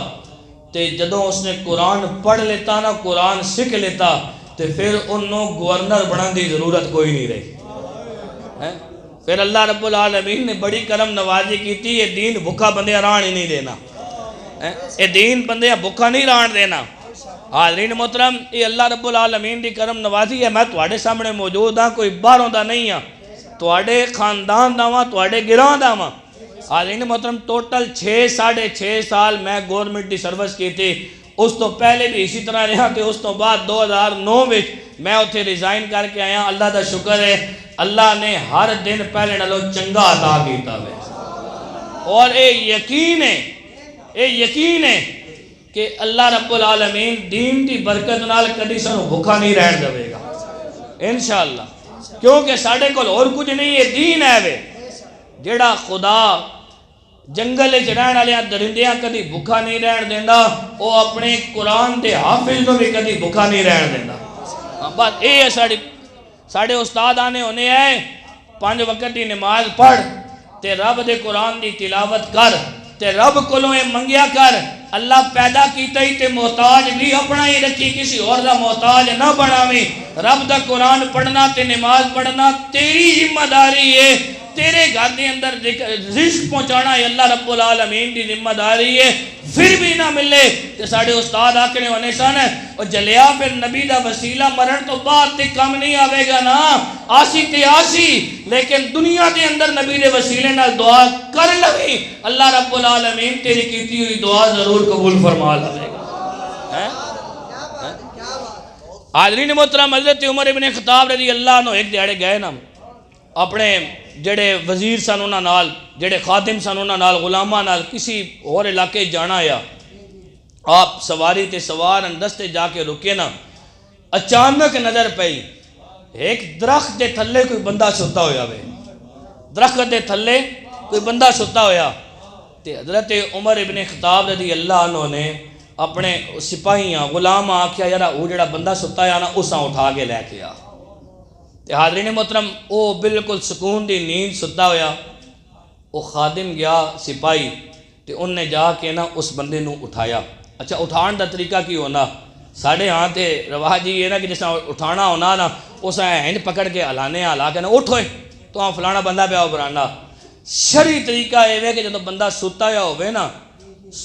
B: تے جدوں اس نے قرآن پڑھ لیتا نا قرآن سکھ لیتا تے پھر انہوں گورنر بنان دی ضرورت کوئی نہیں رہی۔ پھر اللہ رب العالمین نے بڑی کرم نوازی کی تھی، یہ دین بھکا بندے ران ہی نہیں دینا، یہ دین بندے بھکا نہیں ران دینا۔ حاضرین محترم یہ اللہ رب العالمین دی کرم نوازی ہے، میں تواڈے سامنے موجود ہاں، کوئی باہروں دا نہیں ہاں، تواڈے خاندان دا ہاں، تواڈے گراں دا ہاں۔ حاضرین محترم ٹوٹل 6.5 سال میں گورنمنٹ دی سروس کی تھی، اس تو پہلے بھی اسی طرح رہا تھے، اس تو بعد 2009 میں میں اتھے ریزائن کر کے آیا۔ اللہ دا شکر ہے اللہ نے ہر دن پہلے نالوں چنگا عطا کیتا ہے، اور اے یقین ہے کہ اللہ رب العالمین دین دی برکت نال کدی سانو بھوکا نہیں رہن دے گا انشاءاللہ، کیونکہ ساڈے کول اور کچھ نہیں ہے، دین ہے وے جیڑا خدا جنگل رہن والے درندیاں کدی بھوکا نہیں رہن دینا، وہ اپنے قرآن دے حافظ کو بھی کدی بھوکا نہیں رہن دینا۔ بات یہ ہے ساڑے استاد آنے ہونے ہیں 5 وقت دی نماز پڑھ تے رب دے قرآن دی تلاوت کر تے رب کولوں اے منگیا کر، اللہ پیدا کیتا ہی تے محتاج بھی اپنا ہی رکھی، کسی اور دا محتاج نہ بناویں۔ رب دا قرآن پڑھنا تے نماز پڑھنا تیری ذمہ داری ہے، تیرے گھر دے اندر رزق پہنچانا ہے اللہ رب العالمین دی ذمہ داری ہے۔ پھر بھی نہ ملے تو ساڑھے استاد آکنے ہونے سن اور جلیا پھر نبی دا وسیلہ مرن تو بعد تے کم نہیں آوے گا نا، آسی تے آسی، لیکن دنیا دے اندر نبی دے وسیلے نال دعا کر لوی، اللہ رب العالمین تیری کیتی ہوئی دعا ضرور قبول فرما لے گا۔ حاضرین محترم حضرت عمر ابن خطاب رضی اللہ عنہ ایک دیہڑے گئے نا، اپنے جڑے وزیر سن انہاں نال، جڑے خادم سن انہاں نال، غلاماں نال کسی اور علاقے جانا یا آپ سواری تے سوار اندستے جا کے رکے نا، اچانک نظر پئی ایک درخت دے تھلے کوئی بندہ ستا ہویا وے، درخت دے تھلے کوئی بندہ ستا ہویا تے حضرت عمر ابن خطاب رضی اللہ عنہ نے اپنے سپاہیاں غلام آکھیا یارا وہ جڑا بندہ ستا ہے نا اساں اٹھا کے لے کے آ۔ تے حاضرین محترم وہ بالکل سکون دی نیند ستا ہویا، وہ خادم گیا سپاہی تے ان نے جا کے نا اس بندے نو اٹھایا۔ اچھا اٹھان دا طریقہ کی ہونا، ساڑھے ہاں تے رواج یہ نا کہ جس طرح اٹھانا ہونا نا اس ہینڈ پکڑ کے ہلانے ہلا کے نا اٹھوئے تو ہاں فلانا بندہ پیا برانا۔ شرعی طریقہ یہ وے کہ جب بندہ ستا ہوا ہوئے نا،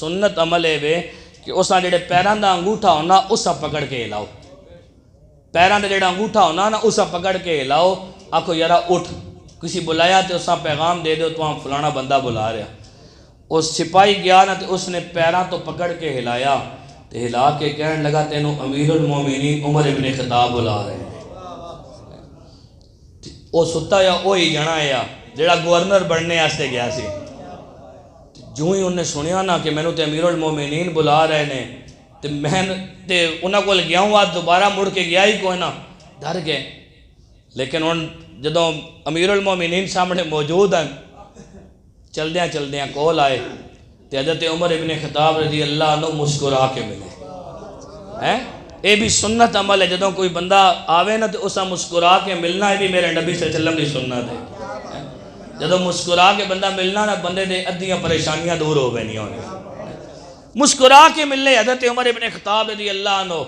B: سنت عمل یہ وے کہ اساں جڑے پیران دا انگوٹھا ہونا اساں پکڑ کے ہلاؤ، پیران دا جڑا انگوٹھا ہونا نا اساں پکڑ کے ہلاؤ، آکھو یارا اٹھ، کسی بلایا تے اساں پیغام دے دو تو ہاں فلانا بندہ بلا رہا۔ اس سپاہی گیا نا تے اس نے پیران تو پکڑ کے ہلایا تے ہلا کے کہنے لگا تینوں امیر المومنین عمر ابن خطاب بلا رہے ہیں۔ وہ ستا یا وہی جنا ہے جڑا گورنر بننے آستے گیا سی، جو ہی انہیں سنیا نا کہ میں نے امیر المومنین بلا رہے ہیں تے میں انہاں کو گیا ہوں آج دوبارہ مڑ کے گیا ہی کوئی نہ، ڈر گئے۔ لیکن ان جدوں امیر المومنین سامنے موجود ہیں چلدیاں کول آئے تے حضرت عمر ابن خطاب رضی اللہ عنہ مسکرا کے ملے۔ اے بھی سنت عمل ہے، جدوں کوئی بندہ آوے نا تو اسا مسکرا کے ملنا ہے بھی میرے نبی صلی اللہ علیہ وسلم دی سنت ہے۔ جدوں مسکرا کے بندہ ملنا نا بندے دے ادھیاں پریشانیاں دور ہو گئیں ہونی، مسکرا کے ملے حضرت عمر ابن خطاب رضی اللہ عنہ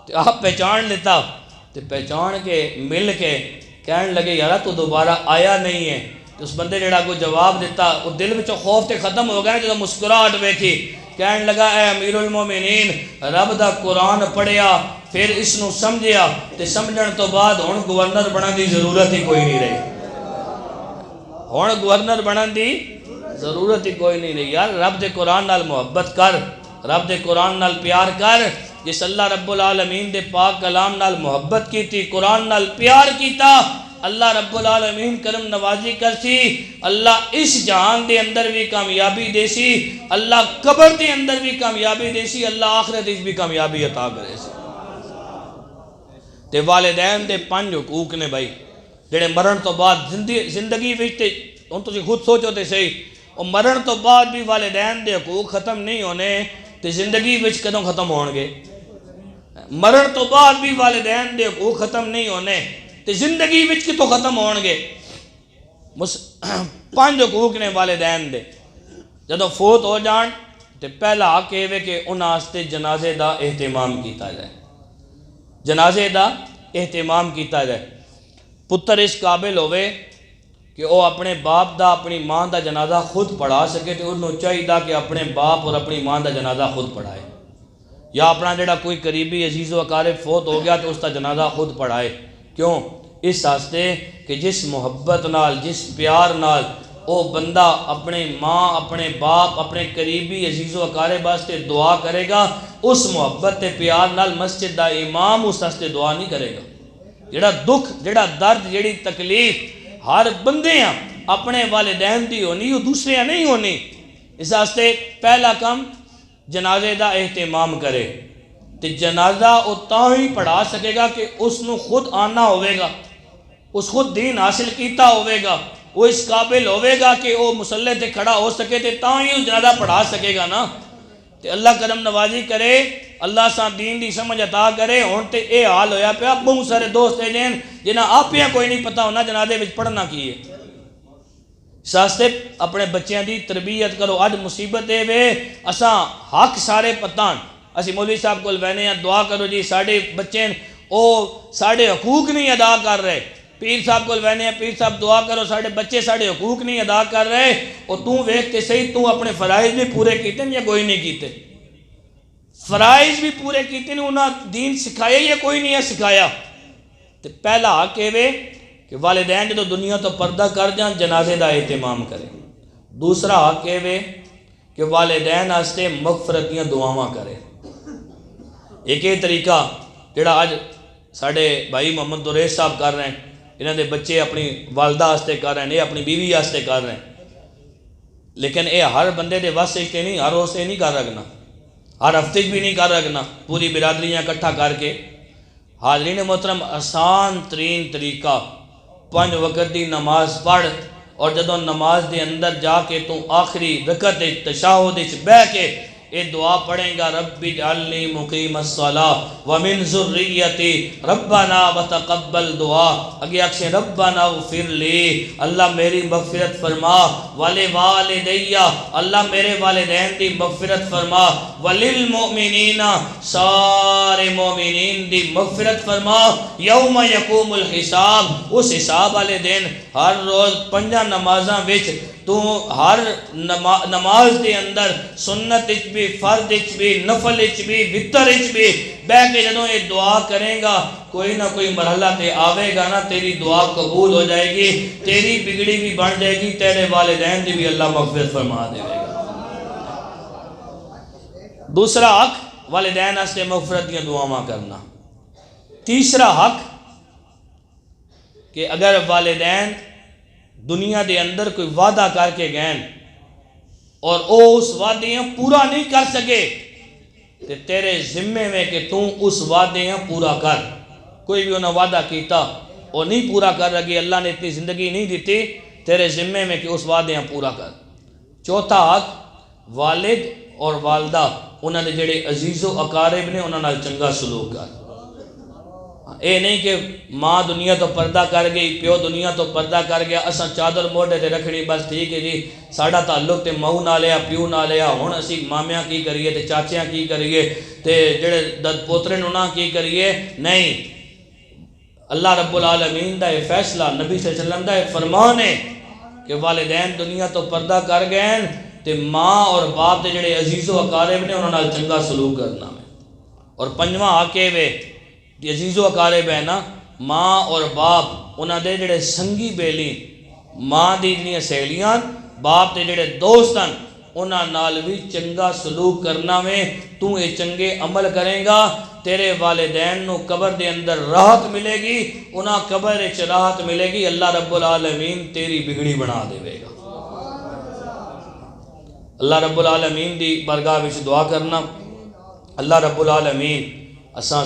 B: تے آپ پہچان لیتا تے پہچان کے مل کے کہنے لگے یارا تو دوبارہ آیا نہیں ہے۔ تو اس بندے جڑا کو جواب دیتا وہ دل میں خوف تے ختم ہو گئے، جدوں مسکراہٹ ویکھی کہنے لگا اے امیر المومنین رب دا قرآن پڑھیا پھر اس نو سمجھیا تے سمجھن تو بعد ہن گورنر بنن دی ضرورت ہی کوئی نہیں رہی، ہن گورنر بنن دی ضرورت ہی کوئی نہیں رہی۔ یار رب دے قرآن نال محبت کر، رب دے قرآن نال پیار کر، جس اللہ رب العالمین دے پاک کلام نال محبت کیتی، قرآن نال پیار کیتا، اللہ رب العالمین کرم نوازی کر سی، اللہ اس جہان دے اندر بھی کامیابی دے سی، اللہ قبر دے اندر بھی کامیابی دے سی، اللہ آخرت اس بھی کامیابی عطا کرے سی۔ تے والدین دے 5 حقوق نے بھائی جڑے مرن تو بعد زندگی وچ تے ہن تسی خود سوچو تے صحیح، اور مرن تو بعد بھی والدین دے حقوق ختم نہیں ہونے تے زندگی وچ کدوں ختم ہون گے؟ مرن تو بعد بھی والدین دے حقوق ختم نہیں ہونے تے زندگی وچ کتوں ختم ہون گے؟ 5 حقوق نے والدین دے، جدوں فوت ہو جان تے پہلا حق یہ کہ انہاں واسطے جنازے دا اہتمام کیتا جائے، جنازے دا اہتمام کیتا جائے۔ پتر اس قابل ہوئے کہ وہ اپنے باپ دا اپنی ماں دا جنازہ خود پڑھا سکے تو انہوں چاہیے کہ اپنے باپ اور اپنی ماں دا جنازہ خود پڑھائے، یا اپنا جڑا کوئی قریبی عزیز و اقارب فوت ہو گیا تو اس کا جنازہ خود پڑھائے۔ کیوں؟ اس واسطے کہ جس محبت نال، جس پیار نال وہ بندہ اپنے ماں، اپنے باپ، اپنے قریبی عزیز و اقارب واسطے دعا کرے گا، اس محبت تے پیار نال مسجد دا امام اس واسطے دعا نہیں کرے گا۔ جڑا دکھ، جڑا درد، جڑی تکلیف ہر بندے ہیں اپنے والدین دی ہونی، وہ دوسرے نہیں ہونی۔ اس واسطے پہلا کم جنازے دا اہتمام کرے، تے جنازہ وہ تاں ہی پڑھا سکے گا کہ اس نو خود آنا ہوئے گا، اس خود دین حاصل کیتا ہوئے گا، وہ اس قابل ہوئے گا کہ وہ مصلی تے کھڑا ہو سکے تے تاں ہی جنازہ پڑھا سکے گا نا۔ تے اللہ کرم نوازی کرے، اللہ سا دین دی سمجھ عطا کرے۔ ہون تے اے حال ہویا پیا، بہت سارے دوست ہیں جنہاں آپیاں کوئی نہیں پتا ہونا جنازے وچ پڑھنا کی ہے۔ اس واسطے اپنے بچیاں دی تربیت کرو۔ اج مصیبت اے وے اساں حق سارے پتان، اسی مولوی صاحب کو وینے ہیں دعا کرو جی ساڑے بچے او ساڑے حقوق نہیں ادا کر رہے، پیر صاحب کو وینے ہیں پیر صاحب دعا کرو ساڑے بچے ساڑے حقوق نہیں ادا کر رہے، اور تو ویکھتے صحیح تو اپنے فرائض بھی پورے کیتے یا کوئی نہیں کیتے؟ فرائض بھی پورے کیتے ہیں، انہاں دین سکھایا یا کوئی نہیں ہے سکھایا؟ تو پہلا حق ہے کہ والدین جو دنیا تو پردہ کر جان جنازے دا اہتمام کریں۔ دوسرا حق ہے کہ والدین واسطے مغفرت دیاں دعاواں کرے۔ ایک یہ طریقہ جڑا اج ساڑے بھائی محمد دوریس صاحب کر رہے ہیں، انہاں دے بچے اپنی والدہ واسطے کر رہے ہیں، یہ اپنی بیوی واسطے کر رہے ہیں، لیکن اے ہر بندے دے واسطے کے نہیں، ہر روز سے نہیں کر رکھنا، ہر ہفتے بھی نہیں کر رکھنا، پوری برادریاں اکٹھا کر کے۔ حاضرین محترم، آسان ترین طریقہ 5 وقت دی نماز پڑھ، اور جدوں نماز دے اندر جا کے تو آخری رکعت تشہد وچ بیٹھ کے اے دعا پڑھیں گا، رب اجعلنی مقیم الصلاۃ ومن ذریتی ربنا وتقبل دعا، اگے اکشے ربنا اغفر لی، اللہ میری مغفرت فرما، ولوالدی، اللہ میرے والدین دی مغفرت فرما، وللمؤمنین، سارے مومنین دی مغفرت فرما، یوم یقوم الحساب، اس حساب والے دن ہر روز 5 نمازاں وچ تو ہر نماز دے اندر سنت اچ بھی، فرد اچ بھی، نفل اچ بھی، وتر اچ بھی بہ کے جدوں یہ دعا کریں گا، کوئی نہ کوئی مرحلہ تے آوے گا نا، تیری دعا قبول ہو جائے گی، تیری بگڑی بھی بن جائے گی، تیرے والدین دی بھی اللہ مغفرت فرما دے گا۔ دوسرا حق والدین واسطے مغفرت دیاں دعاواں کرنا۔ تیسرا حق کہ اگر والدین دنیا دے اندر کوئی وعدہ کر کے گئے اور او اس وعدیاں پورا نہیں کر سکے تے تیرے ذمے میں کہ تو اس وعدیاں پورا کر۔ کوئی بھی انہوں وعدہ کیتا اور نہیں پورا کر رہی، اللہ نے اتنی زندگی نہیں دیتی، تیرے ذمے میں کہ اس وعدیاں پورا کر۔ چوتھا حق والد اور والدہ انہوں نے جڑے عزیز و اقارب نے انہوں نے چنگا سلوک کر۔ اے نہیں کہ ماں دنیا تو پردہ کر گئی، پیو دنیا تو پردہ کر گیا، اساں چادر موڑے تے رکھنی، بس ٹھیک ہے جی ساڑا تعلق تے ماں نال ہے پیو نال ہے، ہن اسی مامیاں کی کریے تے چاچیاں کی کریے تے جڑے دد پوترے انہاں کی کریے؟ نہیں، اللہ رب العالمین دا یہ فیصلہ، نبی صلی اللہ علیہ وسلم دا یہ فرمان ہے کہ والدین دنیا تو پردہ کر گئے تے ماں اور باپ دے جڑے عزیز و اقارب نے انہوں نے چنگا سلوک کرنا ہے۔ اور 5واں حق ہے عزیز و اقارب ہے نا، ماں اور باپ انہاں دے جڑے سنگی بیلی، ماں دی جڑیاں سہیلیاں، باپ دے جڑے دوستاں، انہاں نال بھی چنگا سلوک کرنا میں تو یہ چنگے عمل کریں گا تیرے والدین نو قبر دے اندر راحت ملے گی، انہاں قبر وچ راحت ملے گی، اللہ رب العالمین تیری بگڑی بنا دے گا۔ اللہ رب العالمین دی بارگاہ وچ دعا کرنا، اللہ رب العالمین اساں